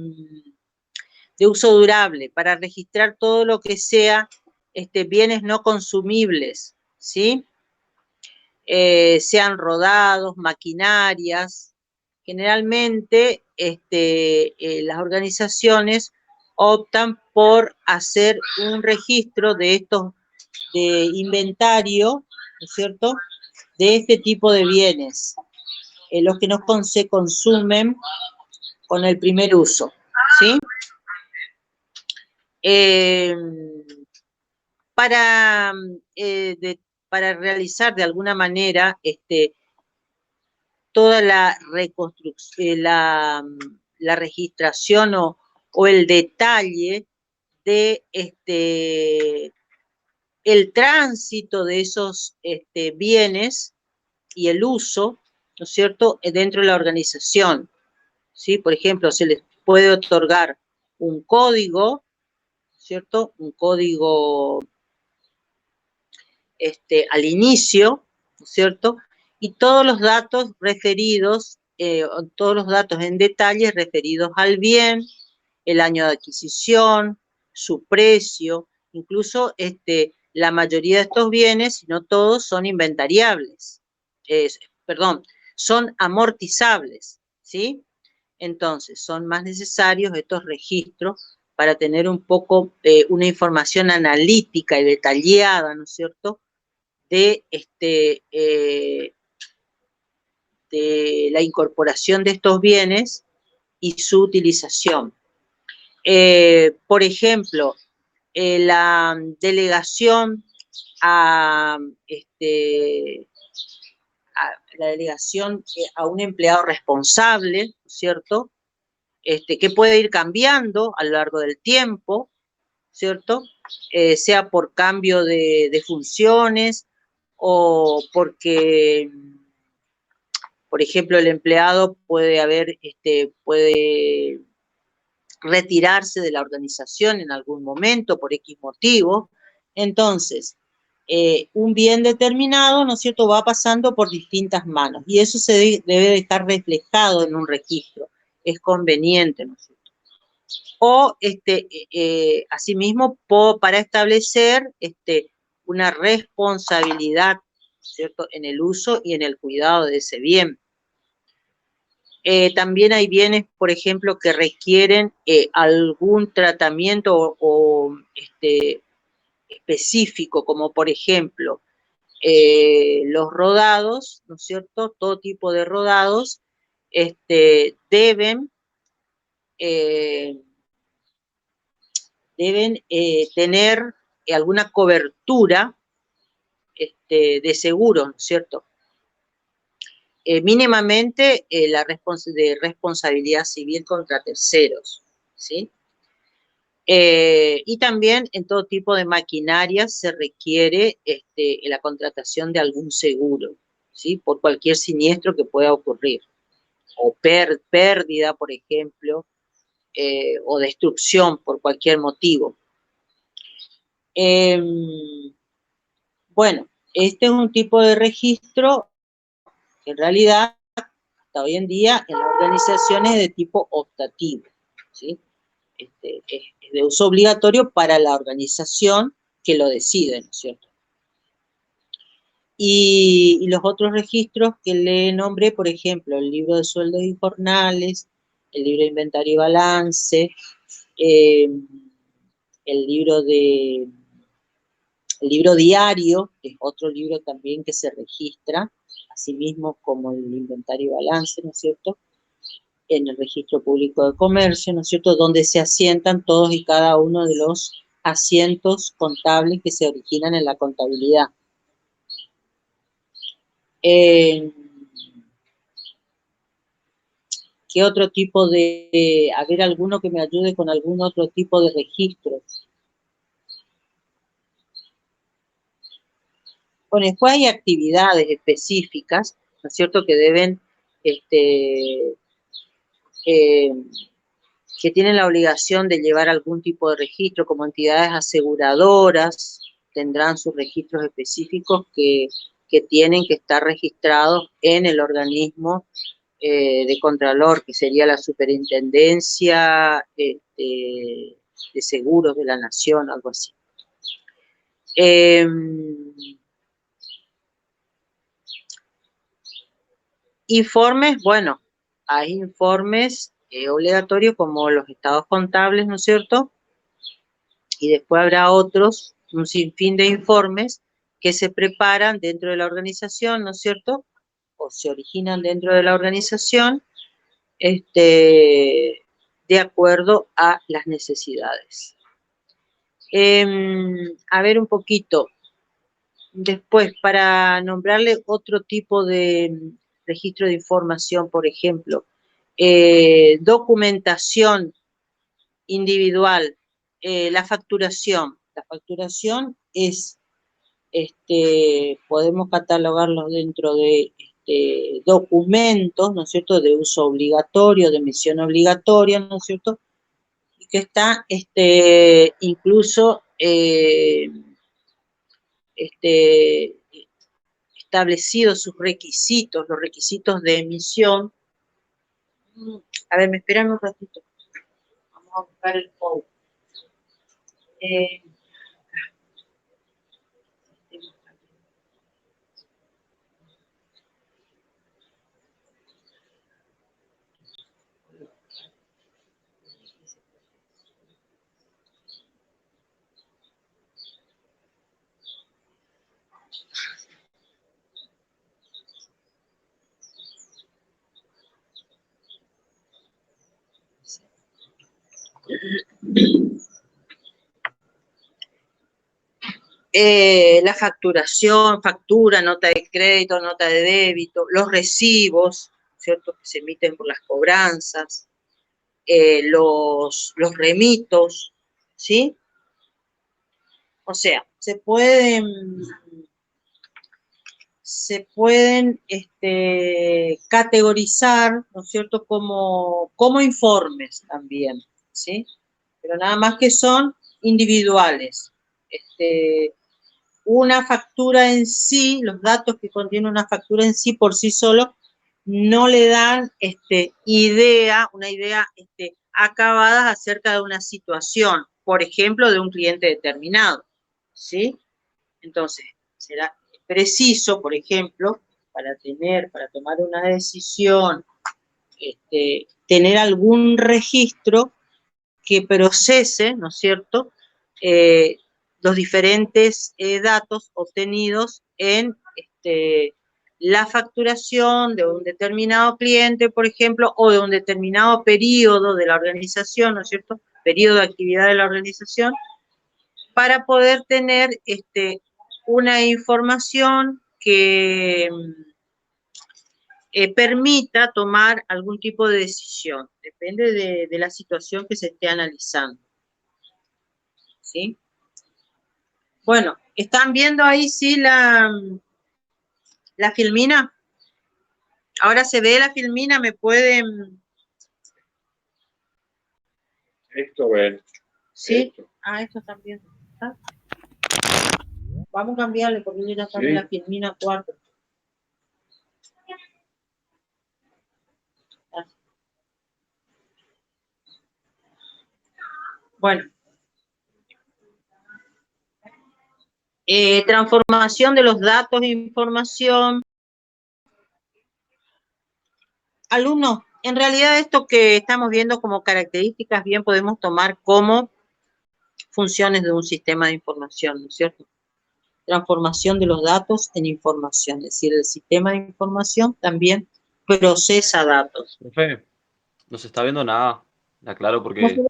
uso durable, para registrar todo lo que sea bienes no consumibles, ¿sí? Sean rodados, maquinarias. Generalmente las organizaciones optan por hacer un registro de estos, de inventario, ¿no es cierto?, de este tipo de bienes, los que no se consumen con el primer uso, ¿sí? Para, para realizar de alguna manera toda la reconstrucción, la registración o el detalle de el tránsito de esos bienes y el uso, ¿no es cierto?, dentro de la organización, ¿sí? Por ejemplo, se les puede otorgar un código, ¿cierto?, un código al inicio, ¿no es cierto?, y todos los datos referidos, todos los datos en detalle referidos al bien, el año de adquisición, su precio, incluso la mayoría de estos bienes, si no todos, son inventariables, perdón, son amortizables, ¿sí? Entonces, son más necesarios estos registros para tener un poco una información analítica y detallada, ¿no es cierto?, de la incorporación de estos bienes y su utilización. Por ejemplo, la delegación a un empleado responsable, ¿cierto?, que puede ir cambiando a lo largo del tiempo, ¿cierto?, sea por cambio de funciones o porque, por ejemplo, el empleado puede retirarse de la organización en algún momento por X motivo. Entonces, un bien determinado, ¿no es cierto?, va pasando por distintas manos y eso se debe estar reflejado en un registro. Es conveniente, ¿no es cierto? O, asimismo, para establecer una responsabilidad, ¿cierto?, en el uso y en el cuidado de ese bien. También hay bienes, por ejemplo, que requieren algún tratamiento específico, como por ejemplo los rodados, ¿no es cierto? Todo tipo de rodados deben tener alguna cobertura de seguro, ¿no es cierto? Mínimamente de responsabilidad civil contra terceros, ¿sí? Y también en todo tipo de maquinaria se requiere la contratación de algún seguro, ¿sí?, por cualquier siniestro que pueda ocurrir, o pérdida, por ejemplo, o destrucción por cualquier motivo. Bueno, este es un tipo de registro que en realidad, hasta hoy en día, en las organizaciones es de tipo optativo, ¿sí? es de uso obligatorio para la organización que lo decide, ¿no es cierto? Y los otros registros que le nombré, por ejemplo, el libro de sueldos y jornales, el libro de inventario y balance, el libro diario, que es otro libro también que se registra, asimismo como el inventario y balance, ¿no es cierto?, en el registro público de comercio, ¿no es cierto?, donde se asientan todos y cada uno de los asientos contables que se originan en la contabilidad. ¿Qué otro tipo de, a ver, alguno que me ayude con algún otro tipo de registro? Bueno, después hay actividades específicas, ¿no es cierto?, que deben, que tienen la obligación de llevar algún tipo de registro, como entidades aseguradoras, tendrán sus registros específicos que tienen que estar registrados en el organismo de Contralor, que sería la Superintendencia de Seguros de la Nación, algo así. Informes, bueno, hay informes obligatorios como los estados contables, ¿no es cierto? Y después habrá otros, un sinfín de informes que se preparan dentro de la organización, ¿no es cierto? O se originan dentro de la organización, de acuerdo a las necesidades. A ver un poquito. Después, para nombrarle otro tipo de registro de información, por ejemplo, documentación individual, la facturación. La facturación es, podemos catalogarlos dentro de documentos, ¿no es cierto?, de uso obligatorio, de emisión obligatoria, ¿no es cierto?, y que está incluso establecidos sus requisitos, los requisitos de emisión. A ver, me esperan un ratito. Vamos a buscar el código. La facturación, factura, nota de crédito, nota de débito, los recibos, ¿cierto?, que se emiten por las cobranzas, los remitos, ¿sí? O sea, se pueden categorizar, ¿no es cierto?, como informes también, ¿sí? Pero nada más que son individuales. Una factura en sí, los datos que contiene una factura en sí por sí solo, no le dan una idea acabada acerca de una situación, por ejemplo, de un cliente determinado, ¿sí? Entonces, será preciso, por ejemplo, para tomar una decisión, tener algún registro que procese, ¿no es cierto?, los diferentes datos obtenidos en la facturación de un determinado cliente, por ejemplo, o de un determinado periodo de la organización, ¿no es cierto?, periodo de actividad de la organización, para poder tener una información que permita tomar algún tipo de decisión. Depende de la situación que se esté analizando. ¿Sí? Bueno, ¿están viendo ahí, sí, la filmina? Ahora se ve la filmina, ¿me pueden...? Esto ven. ¿Sí? Esto. Ah, esto también. ¿Ah? Vamos a cambiarle porque yo ya cambié la filmina 4. Bueno. Transformación de los datos e información. Alumnos, en realidad esto que estamos viendo como características bien podemos tomar como funciones de un sistema de información, ¿no es cierto? Transformación de los datos en información, es decir, el sistema de información también procesa datos. Profe, no se está viendo nada. Le aclaro porque... ¿No se ve?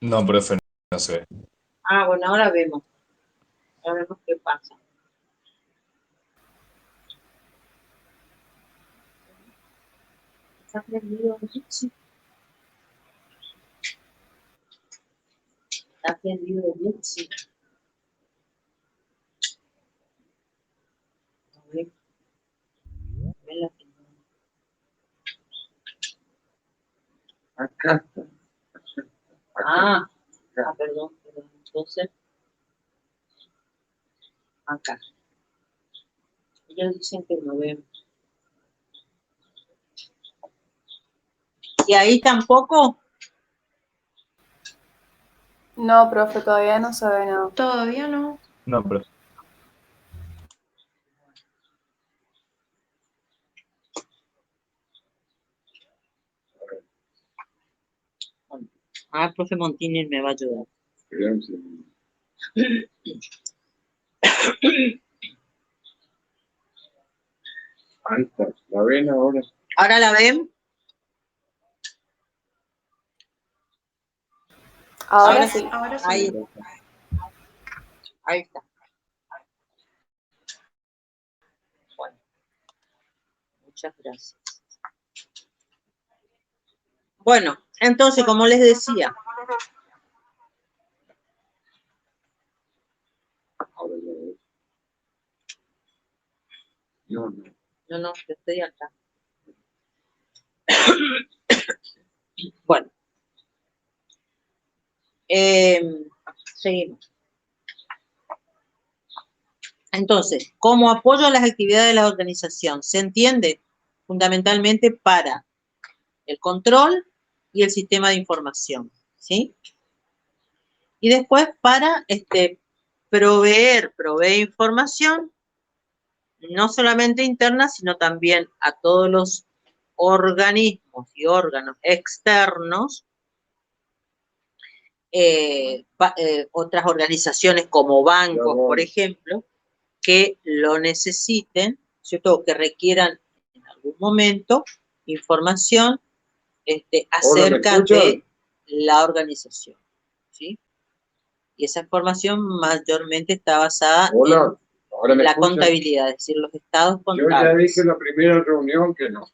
No, profe, no se ve. Ah, bueno, ahora vemos. Ahora vemos qué pasa. ¿Está prendido el Jitsi? ¿Está prendido el Jitsi? A ver. Vela que no. Acá está. Ah, perdón. Entonces, acá. Ellos dicen que no vemos. ¿Y ahí tampoco? No, profe, todavía no se ve nada. Todavía no. No, profe. Ah, el profe Montini me va a ayudar. Ahí está. ¿La ven ahora? ¿Ahora la ven? Ahora sí. Ahora sí. Ahí. Ahí está. Bueno, muchas gracias. Bueno, entonces, como les decía, Ahora ya ves. No, no. no, yo estoy acá. Bueno, seguimos. Entonces, como apoyo a las actividades de la organización, se entiende fundamentalmente para el control y el sistema de información, ¿sí? Y después para proveer información, no solamente interna, sino también a todos los organismos y órganos externos, otras organizaciones como bancos, por ejemplo, que lo necesiten, ¿cierto? O que requieran en algún momento información acerca de la organización, ¿sí? Y esa información mayormente está basada en la contabilidad, es decir, los estados contables. Yo ya dije en la primera reunión que no.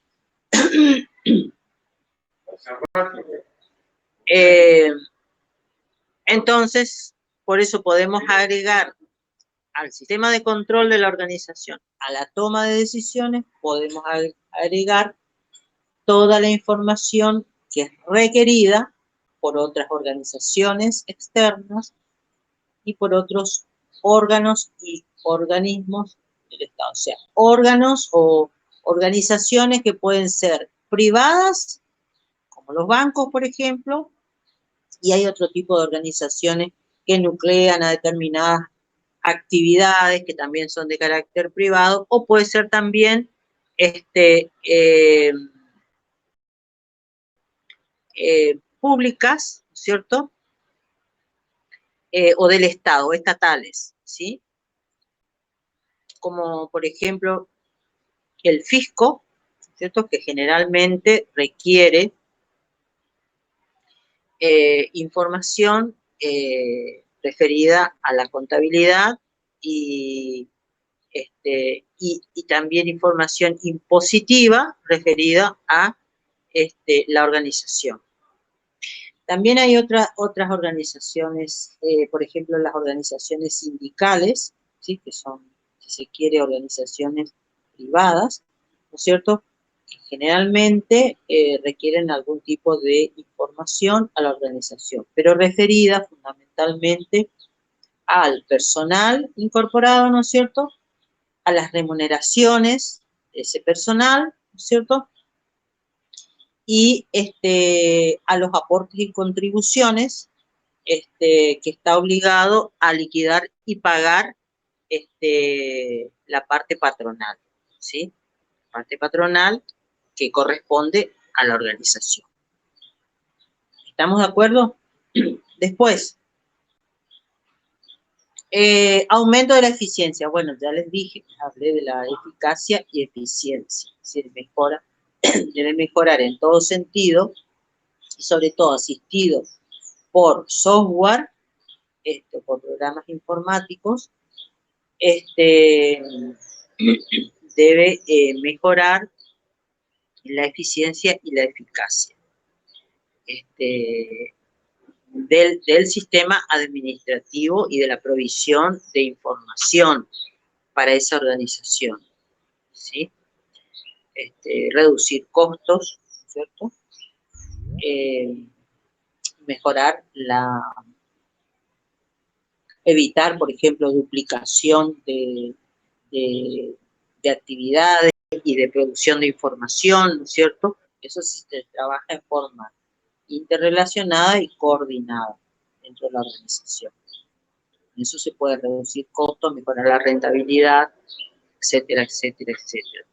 Entonces, por eso podemos agregar al sistema de control de la organización, a la toma de decisiones, podemos agregar toda la información que es requerida por otras organizaciones externas y por otros órganos y organismos del Estado. O sea, órganos o organizaciones que pueden ser privadas, como los bancos, por ejemplo, y hay otro tipo de organizaciones que nuclean a determinadas actividades que también son de carácter privado, o puede ser también públicas, ¿cierto? O del Estado, estatales, ¿sí? Como por ejemplo el fisco, ¿cierto? Que generalmente requiere información referida a la contabilidad y también información impositiva referida a la organización. También hay otras organizaciones, por ejemplo, las organizaciones sindicales, ¿sí? Que son, si se quiere, organizaciones privadas, ¿no es cierto?, que generalmente requieren algún tipo de información a la organización, pero referida fundamentalmente al personal incorporado, ¿no es cierto?, a las remuneraciones de ese personal, ¿no es cierto?, y a los aportes y contribuciones que está obligado a liquidar y pagar la parte patronal, ¿sí? Parte patronal que corresponde a la organización. ¿Estamos de acuerdo? Después, aumento de la eficiencia. Bueno, ya les dije, hablé de la eficacia y eficiencia. Es decir, debe mejorar en todo sentido, y sobre todo asistido por software, por programas informáticos, debe mejorar la eficiencia y la eficacia del sistema administrativo y de la provisión de información para esa organización, ¿sí? Reducir costos, ¿cierto? Mejorar evitar, por ejemplo, duplicación de actividades y de producción de información, ¿no es cierto? Eso sí se trabaja en forma interrelacionada y coordinada dentro de la organización. Eso se puede reducir costos, mejorar la rentabilidad, etcétera, etcétera, etcétera.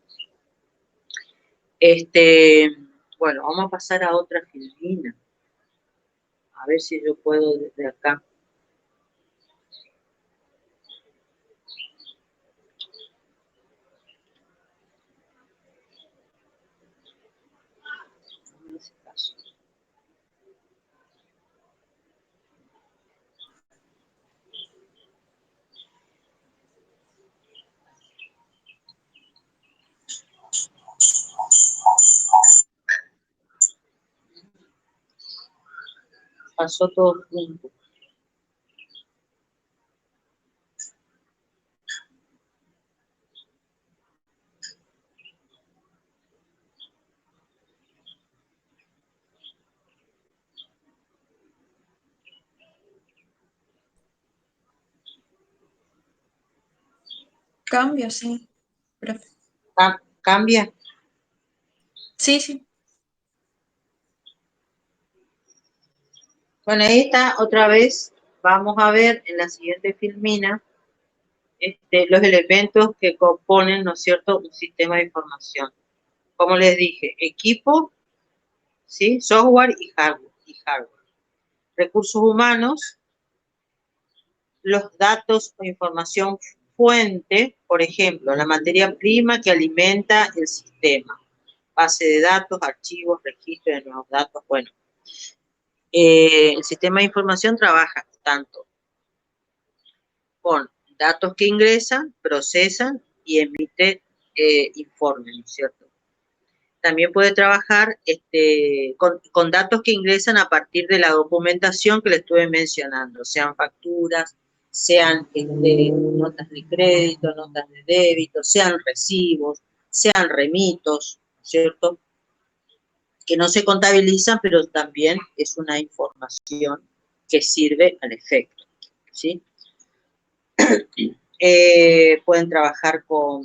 Bueno, vamos a pasar a otra filmina. A ver si yo puedo desde acá. Pasó todo junto. Cambio, sí, profe. ¿Cambia? Sí, sí. Bueno, ahí está otra vez. Vamos a ver en la siguiente filmina los elementos que componen, ¿no es cierto?, un sistema de información. Como les dije, equipo, ¿sí?, software y hardware. Recursos humanos, los datos o información fuente, por ejemplo, la materia prima que alimenta el sistema, base de datos, archivos, registros de nuevos datos. Bueno, el sistema de información trabaja tanto con datos que ingresan, procesan y emite informes, ¿no es cierto? También puede trabajar con datos que ingresan a partir de la documentación que le estuve mencionando, sean facturas, sean notas de crédito, notas de débito, sean recibos, sean remitos, ¿cierto? Que no se contabilizan, pero también es una información que sirve al efecto, ¿sí? Pueden trabajar con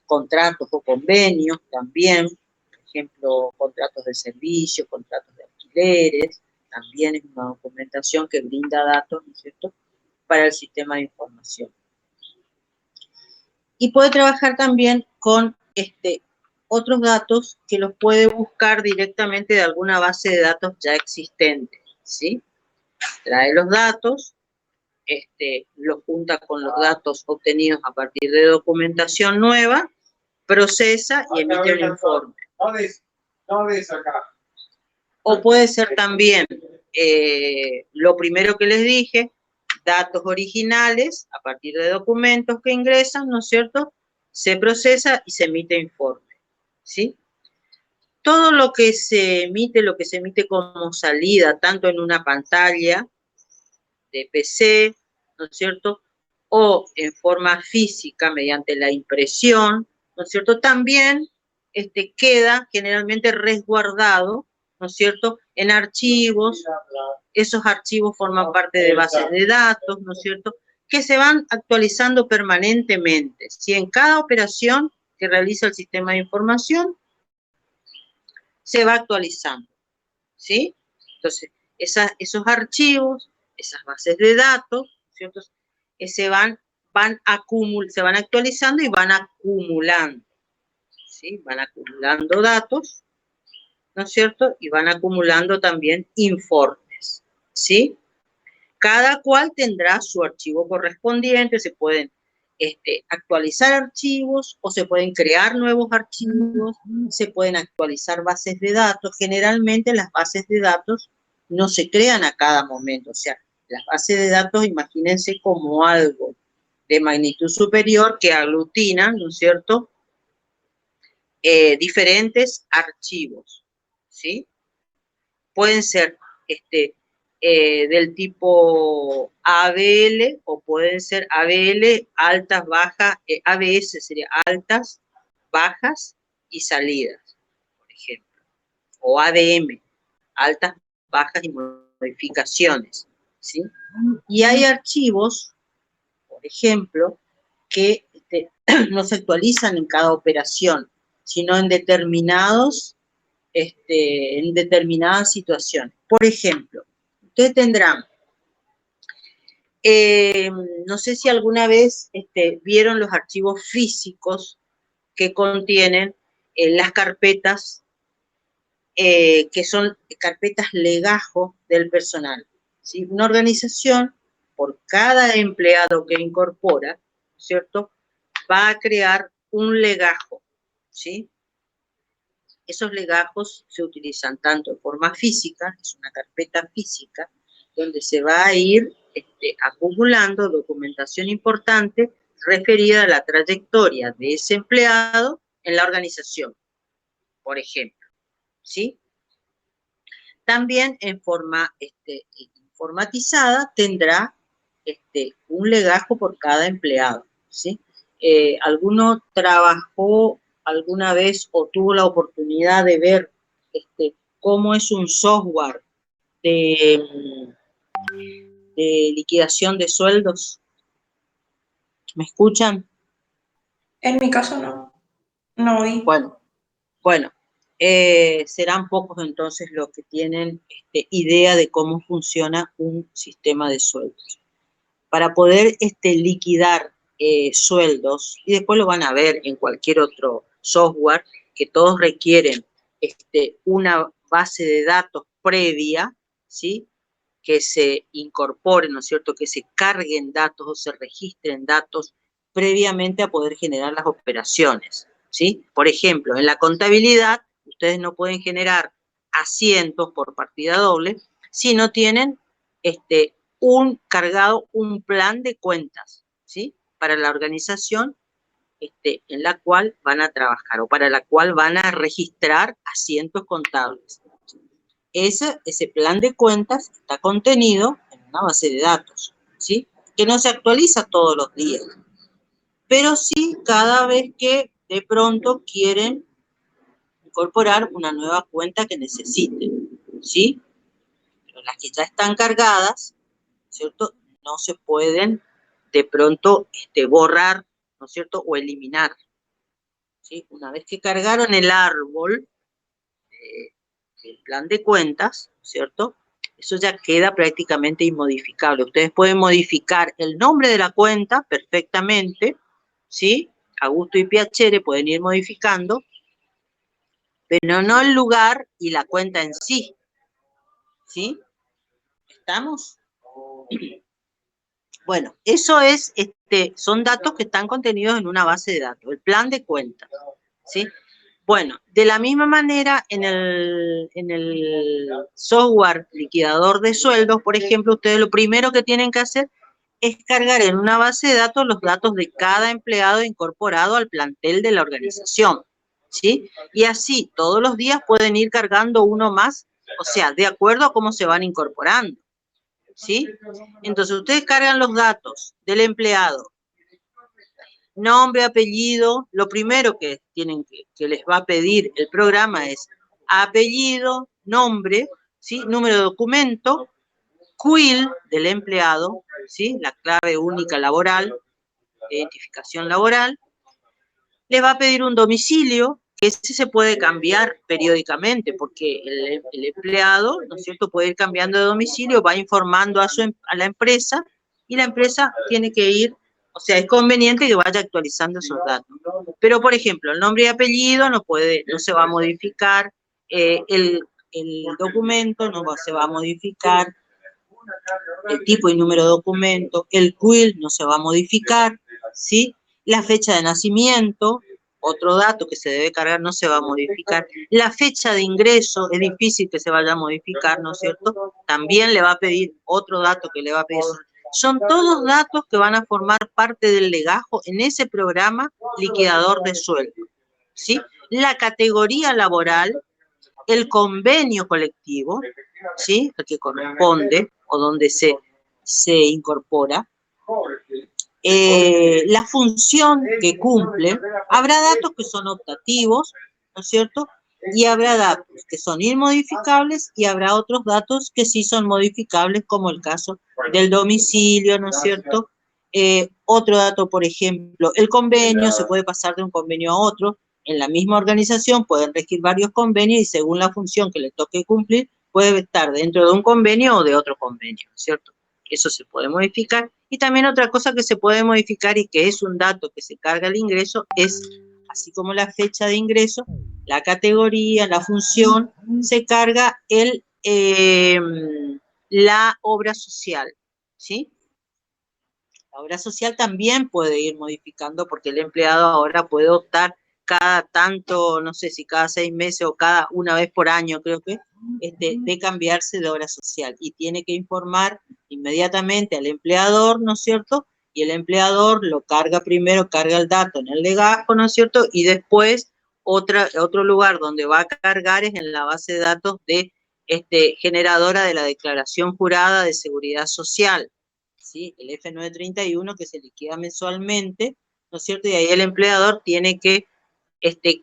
contratos o convenios también, por ejemplo, contratos de servicio, contratos de alquileres, también es una documentación que brinda datos, ¿no es cierto?, para el sistema de información. Y puede trabajar también con otros datos que los puede buscar directamente de alguna base de datos ya existente, ¿sí? Trae los datos, lo junta con los datos obtenidos a partir de documentación nueva, procesa y emite un informe. No des acá. O puede ser también lo primero que les dije, datos originales a partir de documentos que ingresan, ¿no es cierto? Se procesa y se emite informe, ¿sí? Todo lo que se emite como salida, tanto en una pantalla de PC, ¿no es cierto?, o en forma física mediante la impresión, ¿no es cierto?, también queda generalmente resguardado, ¿no es cierto?, en archivos. Esos archivos forman parte de bases de datos, ¿no es cierto?, que se van actualizando permanentemente, ¿sí? En cada operación que realiza el sistema de información, se va actualizando, ¿sí? Entonces, esos archivos, esas bases de datos, ¿cierto? Se van actualizando y van acumulando, ¿sí? Van acumulando datos, ¿no es cierto? Y van acumulando también informes, ¿sí? Cada cual tendrá su archivo correspondiente, se pueden actualizar archivos o se pueden crear nuevos archivos, se pueden actualizar bases de datos. Generalmente las bases de datos no se crean a cada momento, o sea, las bases de datos imagínense como algo de magnitud superior que aglutinan, ¿no es cierto?, diferentes archivos, ¿sí? Pueden ser del tipo ABL o pueden ser ABL, altas, bajas, ABS sería altas, bajas y salidas, por ejemplo. O ADM, altas, bajas y modificaciones, ¿sí? Y hay archivos, por ejemplo, que no se actualizan en cada operación, sino en determinadas situaciones. Por ejemplo, ustedes tendrán, no sé si alguna vez vieron los archivos físicos que contienen las carpetas, que son carpetas legajo del personal, ¿sí? Una organización, por cada empleado que incorpora, ¿cierto?, va a crear un legajo, ¿sí? Esos legajos se utilizan tanto en forma física, es una carpeta física, donde se va a ir acumulando documentación importante referida a la trayectoria de ese empleado en la organización, por ejemplo, ¿sí? También en forma informatizada tendrá un legajo por cada empleado, ¿sí? ¿Alguno trabajó alguna vez o tuvo la oportunidad de ver cómo es un software de liquidación de sueldos? ¿Me escuchan? En mi caso no. No oí. Bueno, serán pocos entonces los que tienen idea de cómo funciona un sistema de sueldos. Para poder liquidar sueldos, y después lo van a ver en cualquier otro software, que todos requieren una base de datos previa, ¿sí?, que se incorporen, ¿no es cierto?, que se carguen datos o se registren datos previamente a poder generar las operaciones, ¿sí? Por ejemplo, en la contabilidad, ustedes no pueden generar asientos por partida doble si no tienen un plan de cuentas, ¿sí?, para la organización en la cual van a trabajar o para la cual van a registrar asientos contables. Ese plan de cuentas está contenido en una base de datos, ¿sí?, que no se actualiza todos los días, pero sí cada vez que de pronto quieren incorporar una nueva cuenta que necesiten, ¿sí? Pero las que ya están cargadas, ¿cierto?, no se pueden de pronto borrar, ¿no es cierto?, o eliminar, ¿sí? Una vez que cargaron el árbol, el plan de cuentas, ¿cierto?, eso ya queda prácticamente inmodificable. Ustedes pueden modificar el nombre de la cuenta perfectamente, ¿sí? A gusto y piacere pueden ir modificando, pero no el lugar y la cuenta en sí, ¿sí? ¿Estamos? Bueno, eso es, son datos que están contenidos en una base de datos, el plan de cuentas, ¿sí? Bueno, de la misma manera, en el software liquidador de sueldos, por ejemplo, ustedes lo primero que tienen que hacer es cargar en una base de datos los datos de cada empleado incorporado al plantel de la organización, ¿sí? Y así, todos los días pueden ir cargando uno más, o sea, de acuerdo a cómo se van incorporando, ¿sí? Entonces, ustedes cargan los datos del empleado, nombre, apellido. Lo primero que les va a pedir el programa es apellido, nombre, ¿sí?, número de documento, CUIL del empleado, ¿sí?, la clave única laboral, identificación laboral. Les va a pedir un domicilio, ese se puede cambiar periódicamente, porque el empleado, ¿no es cierto?, puede ir cambiando de domicilio, va informando a la empresa, y la empresa tiene que ir, o sea, es conveniente que vaya actualizando esos datos. Pero, por ejemplo, el nombre y apellido no se va a modificar, el documento se va a modificar, el tipo y número de documento, el CUIL no se va a modificar, ¿sí? La fecha de nacimiento, otro dato que se debe cargar, no se va a modificar. La fecha de ingreso, es difícil que se vaya a modificar, ¿no es cierto? También le va a pedir otro dato que le va a pedir. Son todos datos que van a formar parte del legajo en ese programa liquidador de sueldo, ¿sí? La categoría laboral, el convenio colectivo, ¿sí?, al que corresponde o donde se incorpora, la función que cumple. Habrá datos que son optativos, ¿no es cierto?, y habrá datos que son inmodificables y habrá otros datos que sí son modificables, como el caso del domicilio, ¿no es cierto? Otro dato, por ejemplo, el convenio, se puede pasar de un convenio a otro. En la misma organización pueden regir varios convenios y según la función que le toque cumplir, puede estar dentro de un convenio o de otro convenio, ¿no es cierto? Eso se puede modificar. Y también otra cosa que se puede modificar y que es un dato que se carga al ingreso es, así como la fecha de ingreso, la categoría, la función, se carga la obra social, ¿sí? La obra social también puede ir modificando porque el empleado ahora puede optar cada tanto, no sé si cada 6 meses o cada una vez por año, creo que, de cambiarse de obra social. Y tiene que informar inmediatamente al empleador, ¿no es cierto? Y el empleador lo carga primero, carga el dato en el legajo, ¿no es cierto? Y después otro lugar donde va a cargar es en la base de datos de generadora de la declaración jurada de seguridad social, ¿sí? El F931 que se liquida mensualmente, ¿no es cierto? Y ahí el empleador tiene que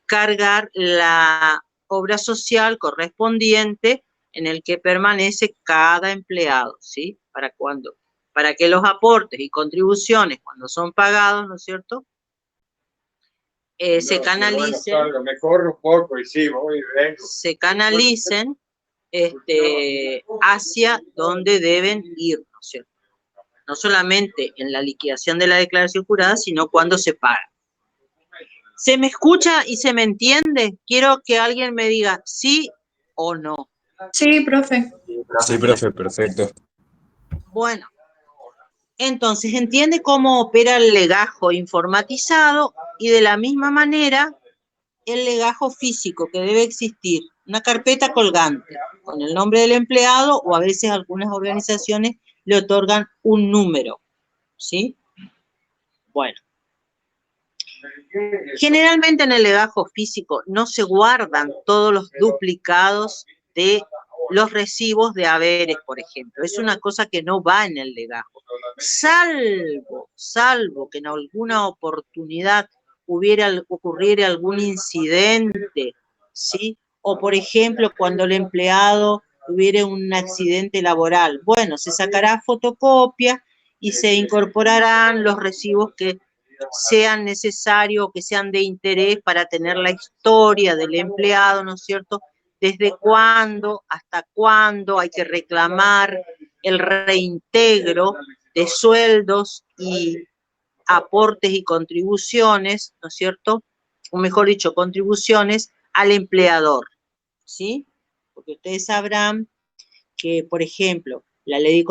cargar la obra social correspondiente en el que permanece cada empleado, ¿sí? Para que los aportes y contribuciones, cuando son pagados, ¿no es cierto?, se canalicen. Bueno, me corro un poco y sí, voy y vengo. Se canalicen hacia donde deben ir, ¿no es cierto? No solamente en la liquidación de la declaración jurada, sino cuando se paga. ¿Se me escucha y se me entiende? Quiero que alguien me diga sí o no. Sí, profe. Sí, profe, perfecto. Bueno, entonces entiende cómo opera el legajo informatizado y de la misma manera el legajo físico que debe existir, una carpeta colgante con el nombre del empleado, o a veces algunas organizaciones le otorgan un número, ¿sí? Bueno. Generalmente en el legajo físico no se guardan todos los duplicados de los recibos de haberes, por ejemplo. Es una cosa que no va en el legajo. Salvo que en alguna oportunidad ocurriera algún incidente, ¿sí? O, por ejemplo, cuando el empleado tuviera un accidente laboral. Bueno, se sacará fotocopia y se incorporarán los recibos que sean necesarios, que sean de interés para tener la historia del empleado, ¿no es cierto? Desde cuándo, hasta cuándo hay que reclamar el reintegro de sueldos y aportes y contribuciones, ¿no es cierto? O mejor dicho, contribuciones al empleador, ¿sí? Porque ustedes sabrán que, por ejemplo, la ley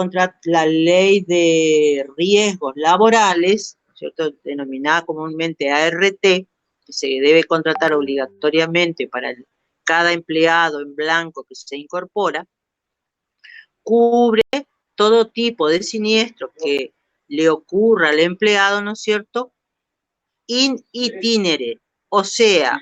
de riesgos laborales, ¿cierto?, denominada comúnmente ART, que se debe contratar obligatoriamente para cada empleado en blanco que se incorpora, cubre todo tipo de siniestro que le ocurra al empleado, ¿no es cierto?, in itinere, o sea,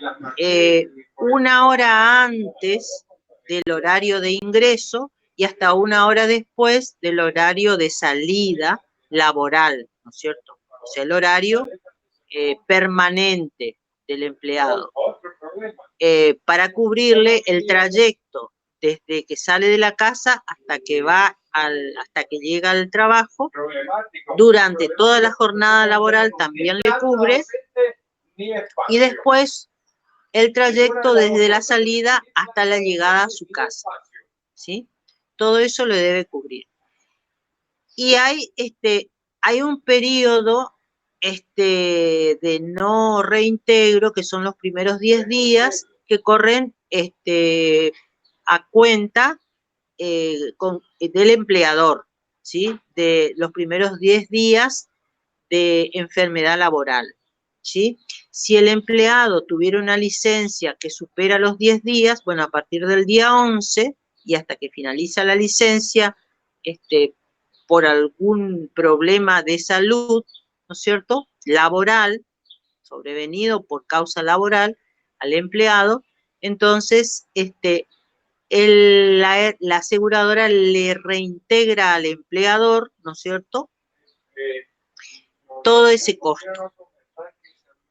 una hora antes del horario de ingreso y hasta una hora después del horario de salida laboral, ¿no es cierto? O sea, el horario permanente del empleado, para cubrirle el trayecto desde que sale de la casa hasta que hasta que llega al trabajo. Durante toda la jornada laboral también le cubre, y después el trayecto desde la salida hasta la llegada a su casa, ¿sí? Todo eso lo debe cubrir. Y hay un periodo de no reintegro, que son los primeros 10 días, que corren a cuenta del empleador, ¿sí? De los primeros 10 días de enfermedad laboral, ¿sí? Si el empleado tuviera una licencia que supera los 10 días, bueno, a partir del día 11 y hasta que finaliza la licencia, por algún problema de salud, ¿no es cierto?, laboral, sobrevenido por causa laboral al empleado, entonces la aseguradora le reintegra al empleador, ¿no es cierto?, todo ese costo.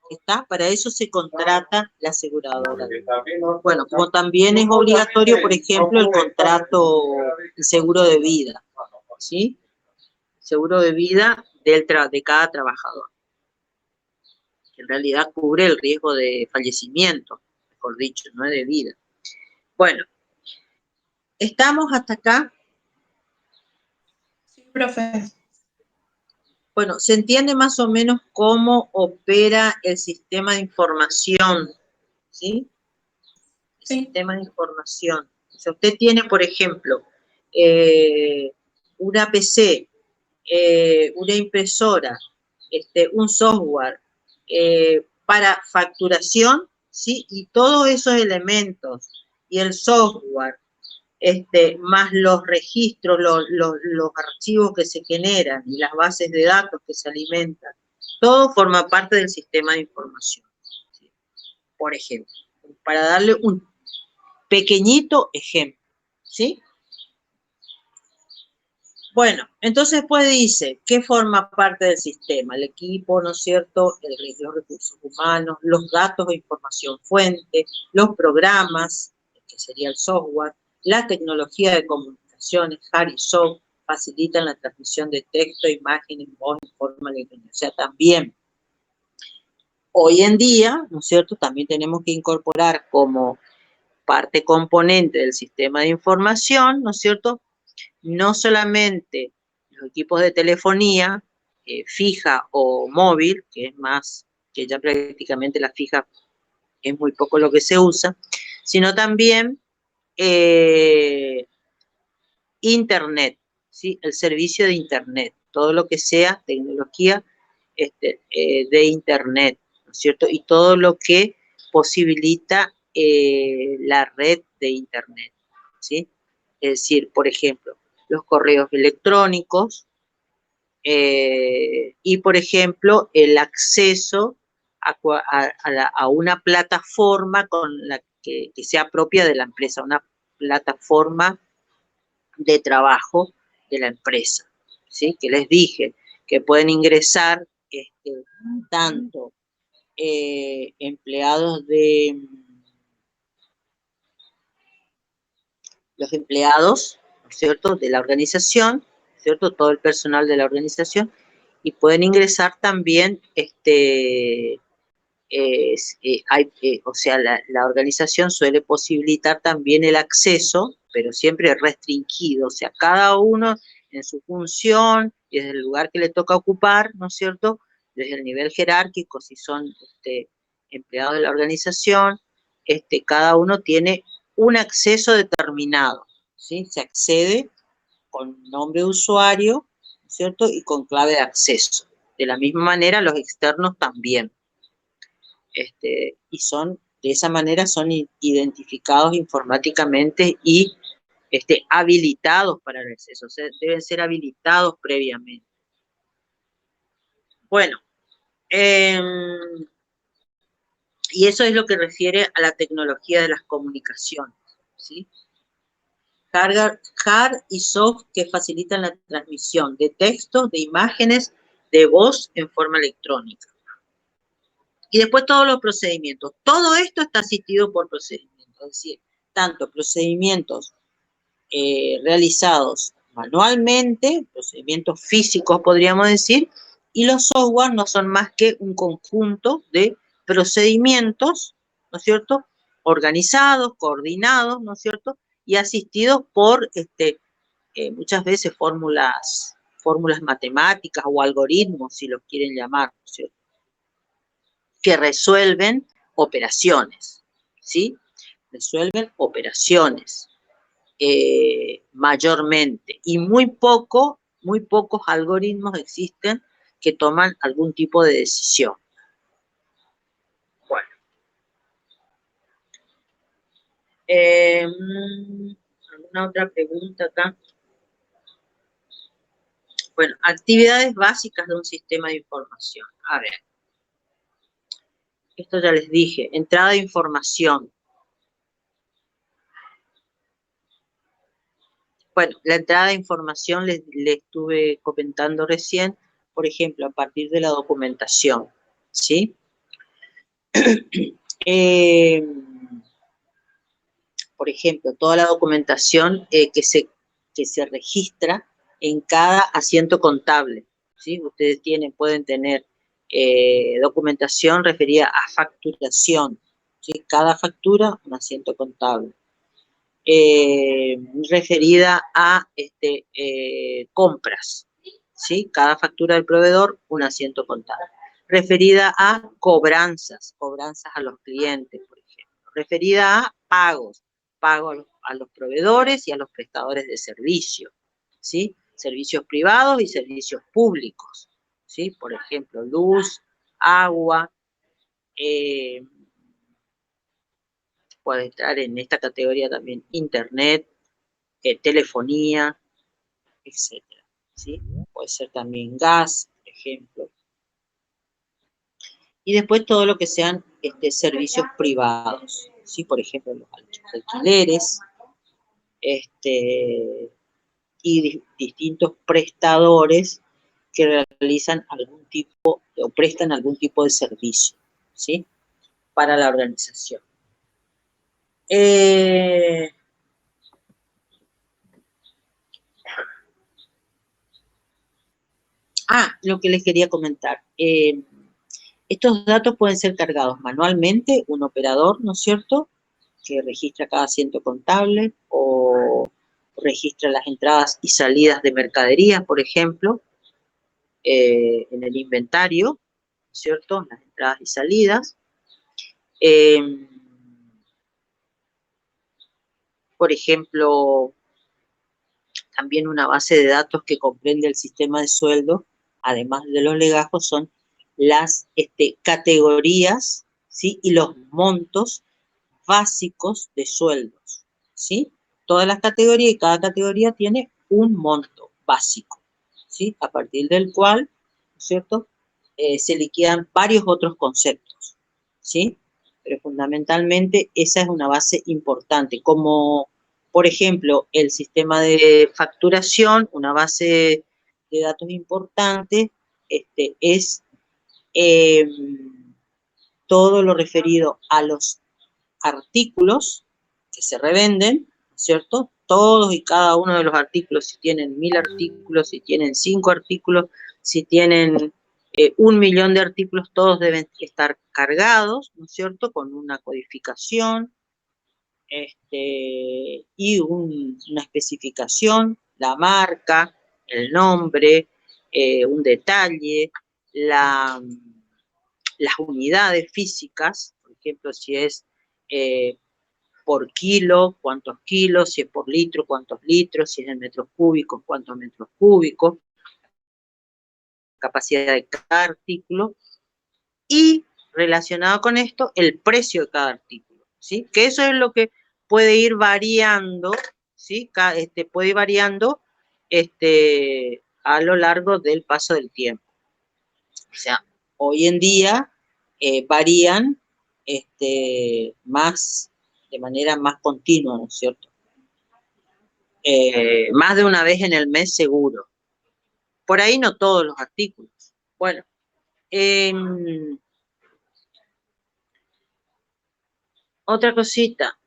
¿Está? Para eso se contrata la aseguradora. Bueno, como también es obligatorio, por ejemplo, el contrato, el seguro de vida, ¿sí? Seguro de vida de cada trabajador. En realidad cubre el riesgo de fallecimiento, mejor dicho, no de vida. Bueno, ¿estamos hasta acá? Sí, profe. Bueno, se entiende más o menos cómo opera el sistema de información, ¿sí? El Sí. sistema de información. Si usted tiene, por ejemplo, una PC, una impresora, un software para facturación, ¿sí? Y todos esos elementos y el software, más los registros, los archivos que se generan y las bases de datos que se alimentan, todo forma parte del sistema de información, ¿sí? Por ejemplo, para darle un pequeñito ejemplo, ¿sí? Bueno, entonces pues dice, ¿qué forma parte del sistema? El equipo, ¿no es cierto?, los recursos humanos, los datos e información fuente, los programas, que sería el software, la tecnología de comunicaciones, hard y soft, facilitan la transmisión de texto, imágenes, voz, en forma electrónica. O sea, también, hoy en día, ¿no es cierto?, también tenemos que incorporar como parte componente del sistema de información, ¿no es cierto?, no solamente los equipos de telefonía fija o móvil, que es más, que ya prácticamente la fija es muy poco lo que se usa, sino también Internet, ¿sí? El servicio de Internet, todo lo que sea tecnología de Internet, ¿no es cierto? Y todo lo que posibilita la red de Internet, ¿sí? Es decir, por ejemplo, los correos electrónicos y, por ejemplo, el acceso a una plataforma con la que sea propia de la empresa, una plataforma de trabajo de la empresa, ¿sí? Que les dije que pueden ingresar tanto los empleados, ¿no es cierto?, de la organización, ¿no es cierto?, todo el personal de la organización, y pueden ingresar también, o sea, la organización suele posibilitar también el acceso, pero siempre restringido, o sea, cada uno en su función y desde el lugar que le toca ocupar, ¿no es cierto?, desde el nivel jerárquico, si son empleados de la organización, cada uno tiene un acceso determinado, ¿sí? Se accede con nombre de usuario, ¿no es cierto?, y con clave de acceso. De la misma manera, los externos también. Y de esa manera son identificados informáticamente y habilitados para el acceso, o sea, deben ser habilitados previamente. Bueno, y eso es lo que refiere a la tecnología de las comunicaciones, ¿sí? Hard y soft que facilitan la transmisión de textos, de imágenes, de voz en forma electrónica. Y después todos los procedimientos. Todo esto está asistido por procedimientos, es decir, tanto procedimientos realizados manualmente, procedimientos físicos podríamos decir, y los software no son más que un conjunto de procedimientos, ¿no es cierto? Organizados, coordinados, ¿no es cierto? Y asistidos por muchas veces fórmulas matemáticas o algoritmos, si los quieren llamar, ¿no es cierto? Que resuelven operaciones, ¿sí? Resuelven operaciones mayormente. Y muy pocos algoritmos existen que toman algún tipo de decisión. Bueno. ¿Alguna otra pregunta acá? Bueno, actividades básicas de un sistema de información. A ver. Esto ya les dije. Entrada de información. Bueno, la entrada de información les estuve comentando recién, por ejemplo, a partir de la documentación, ¿sí? Por ejemplo, toda la documentación que se registra en cada asiento contable, ¿sí? Ustedes pueden tener documentación referida a facturación, ¿sí? Cada factura, un asiento contable. Referida a compras, ¿sí? Cada factura del proveedor, un asiento contable. Referida a cobranzas a los clientes, por ejemplo. Referida a pagos a los proveedores y a los prestadores de servicio, ¿sí? Servicios privados y servicios públicos, ¿sí? Por ejemplo, luz, agua, puede estar en esta categoría también internet, telefonía, etcétera, ¿sí? Puede ser también gas, por ejemplo. Y después todo lo que sean servicios privados, ¿sí? Por ejemplo, los alquileres, y distintos prestadores que realizan algún tipo o prestan algún tipo de servicio, ¿sí? Para la organización. Lo que les quería comentar. Estos datos pueden ser cargados manualmente, un operador, ¿no es cierto?, que registra cada asiento contable o registra las entradas y salidas de mercaderías, por ejemplo, en el inventario, ¿no es cierto?, las entradas y salidas. Por ejemplo, también una base de datos que comprende el sistema de sueldo, además de los legajos, son las categorías, ¿sí? Y los montos básicos de sueldos, ¿sí? Todas las categorías y cada categoría tiene un monto básico, ¿sí? A partir del cual, ¿no es cierto?, se liquidan varios otros conceptos, ¿sí? Pero fundamentalmente esa es una base importante, como por ejemplo el sistema de facturación, una base de datos importante, es todo lo referido a los artículos que se revenden, ¿cierto? Todos y cada uno de los artículos, si tienen 1000 artículos, si tienen 5 artículos, si tienen 1.000.000 de artículos, todos deben estar cargados, ¿no es cierto?, con una codificación y una especificación, la marca, el nombre, un detalle, las unidades físicas, por ejemplo, si es por kilo, cuántos kilos, si es por litro, cuántos litros, si es en metros cúbicos, cuántos metros cúbicos, capacidad de cada artículo, y relacionado con esto, el precio de cada artículo, ¿sí? Que eso es lo que puede ir variando, ¿sí? Puede ir variando a lo largo del paso del tiempo. O sea, hoy en día varían más, de manera más continua, ¿no es cierto? Más de una vez en el mes seguro. Por ahí no todos los artículos. Bueno, otra cosita.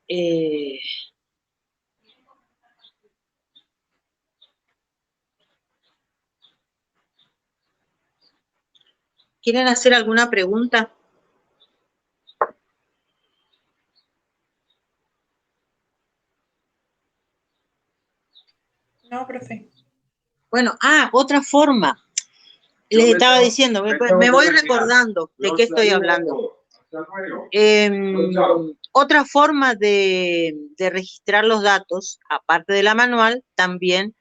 ¿Quieren hacer alguna pregunta? No, profe. Bueno, otra forma. Les estaba diciendo, me voy recordando de qué estoy hablando. Otra forma de registrar los datos, aparte de la manual, también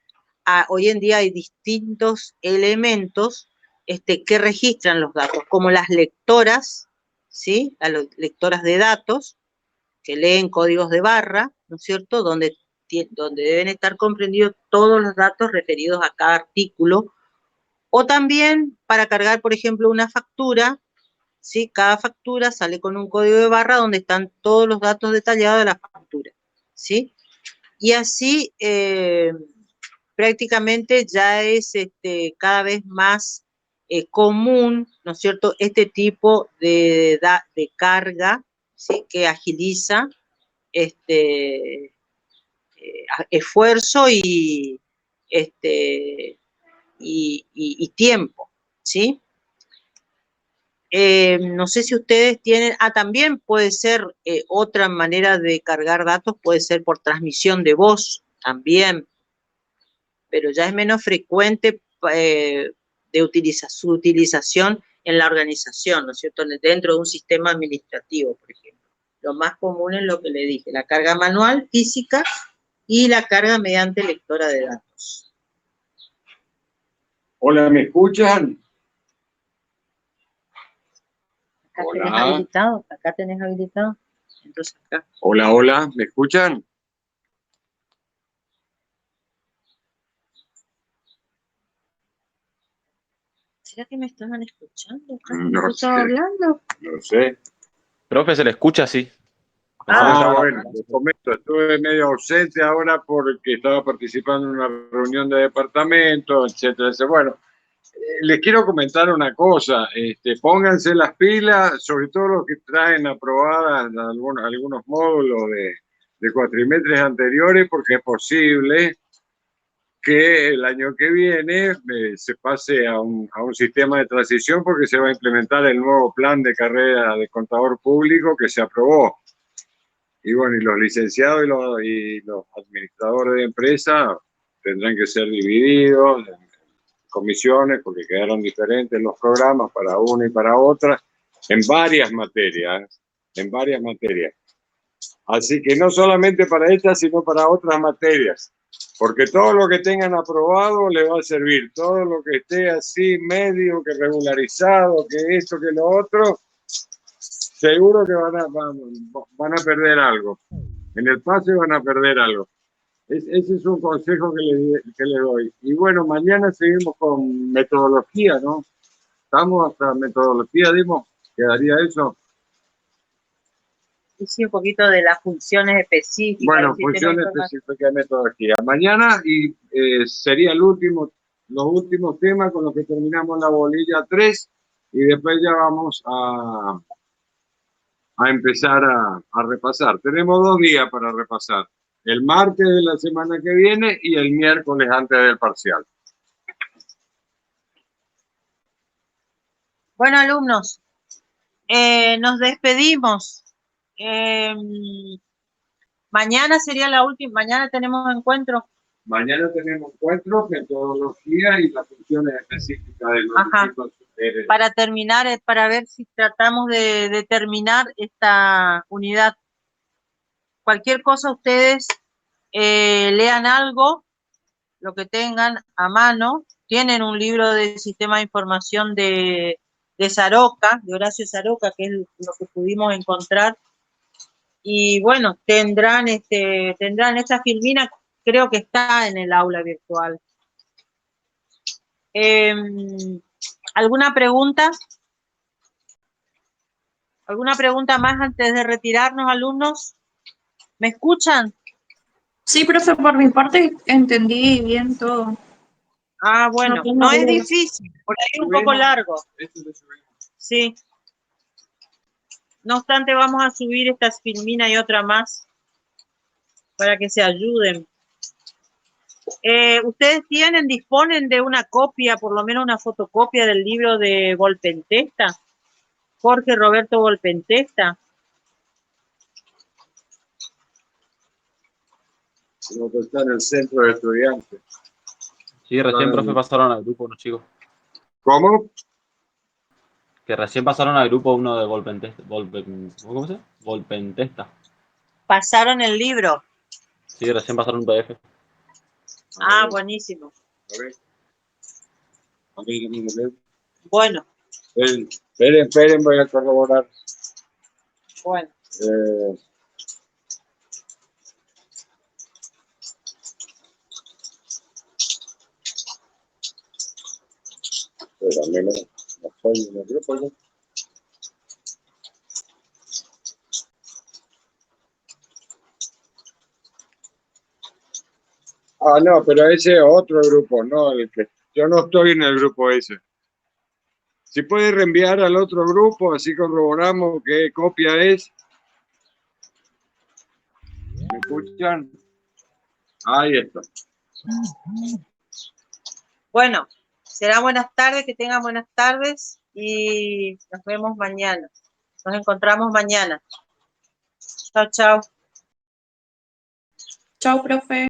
hoy en día hay distintos elementos que registran los datos, como las lectoras, ¿sí? Las lectoras de datos, que leen códigos de barra, ¿no es cierto?, donde deben estar comprendidos todos los datos referidos a cada artículo, o también para cargar, por ejemplo, una factura, ¿sí? Cada factura sale con un código de barra donde están todos los datos detallados de la factura, ¿sí? Y así prácticamente ya es cada vez más común, ¿no es cierto?, este tipo de carga, ¿sí? Que agiliza esfuerzo y tiempo, ¿sí? No sé si ustedes tienen, también puede ser otra manera de cargar datos, puede ser por transmisión de voz también, pero ya es menos frecuente su utilización en la organización, ¿no es cierto?, dentro de un sistema administrativo, por ejemplo. Lo más común es lo que le dije, la carga manual, física, y la carga mediante lectora de datos. Hola, ¿me escuchan? Acá Hola. tenés habilitado, acá tenés habilitado. Entonces acá. Hola, hola, ¿me escuchan? ¿Será que me estaban escuchando? No sé. ¿Estaba hablando? No sé. Profe, se le escucha, sí. Bueno, les comento, estuve medio ausente ahora porque estaba participando en una reunión de departamento, etcétera, etcétera. Bueno, les quiero comentar una cosa, pónganse las pilas, sobre todo los que traen aprobadas algunos módulos de cuatrimestres anteriores, porque es posible que el año que viene se pase a un sistema de transición porque se va a implementar el nuevo plan de carrera de contador público que se aprobó. Y bueno, y los licenciados y los administradores de empresa tendrán que ser divididos en comisiones porque quedaron diferentes los programas para una y para otra en varias materias, Así que no solamente para estas, sino para otras materias, porque todo lo que tengan aprobado les va a servir, todo lo que esté así medio que regularizado, que esto, que lo otro, seguro que van a perder algo. En el pase van a perder algo. Ese es un consejo que le doy. Y bueno, mañana seguimos con metodología, ¿no? Estamos hasta metodología, dimos, quedaría eso. Sí, un poquito de las funciones específicas. Bueno, funciones específicas de metodología. Mañana y sería los últimos temas con los que terminamos la bolilla 3 y después ya vamos a empezar a repasar. Tenemos 2 días para repasar. El martes de la semana que viene y el miércoles antes del parcial. Bueno, alumnos, nos despedimos. Mañana sería la última, mañana tenemos encuentro. Mañana tenemos encuentro, metodología y las funciones específicas de los distintos. Para terminar, para ver si tratamos de terminar esta unidad. Cualquier cosa ustedes lean algo, lo que tengan a mano. Tienen un libro del sistema de información de Saroca, de Horacio Saroca, que es lo que pudimos encontrar. Y bueno, tendrán esta filmina, creo que está en el aula virtual. ¿Alguna pregunta? ¿Alguna pregunta más antes de retirarnos, alumnos? ¿Me escuchan? Sí, profe, por mi parte entendí bien todo. Bueno, no es difícil, porque es un poco largo. Sí. No obstante, vamos a subir esta filmina y otra más para que se ayuden. ¿Ustedes disponen de una copia, por lo menos una fotocopia del libro de Volpentesta? Jorge Roberto Volpentesta. Como que está en el centro de estudiantes. Sí, recién, Ah, profe, pasaron al grupo unos chicos. ¿Cómo? Que recién pasaron al grupo uno de Volpentesta. ¿Cómo se llama? Volpentesta. Pasaron el libro. Sí, recién pasaron un PDF. Ah, buenísimo. A ver. A ver. Bueno, Esperen, voy a corroborar. bueno. Espérame, no estoy en el grupo, ¿no? Ah, no, pero ese es otro grupo, no el que. Yo no estoy en el grupo ese. Si puede reenviar al otro grupo, así corroboramos qué copia es. ¿Me escuchan? Ahí está. Bueno, será buenas tardes, que tengan buenas tardes y nos vemos mañana. Nos encontramos mañana. Chao, chao. Chao, profe.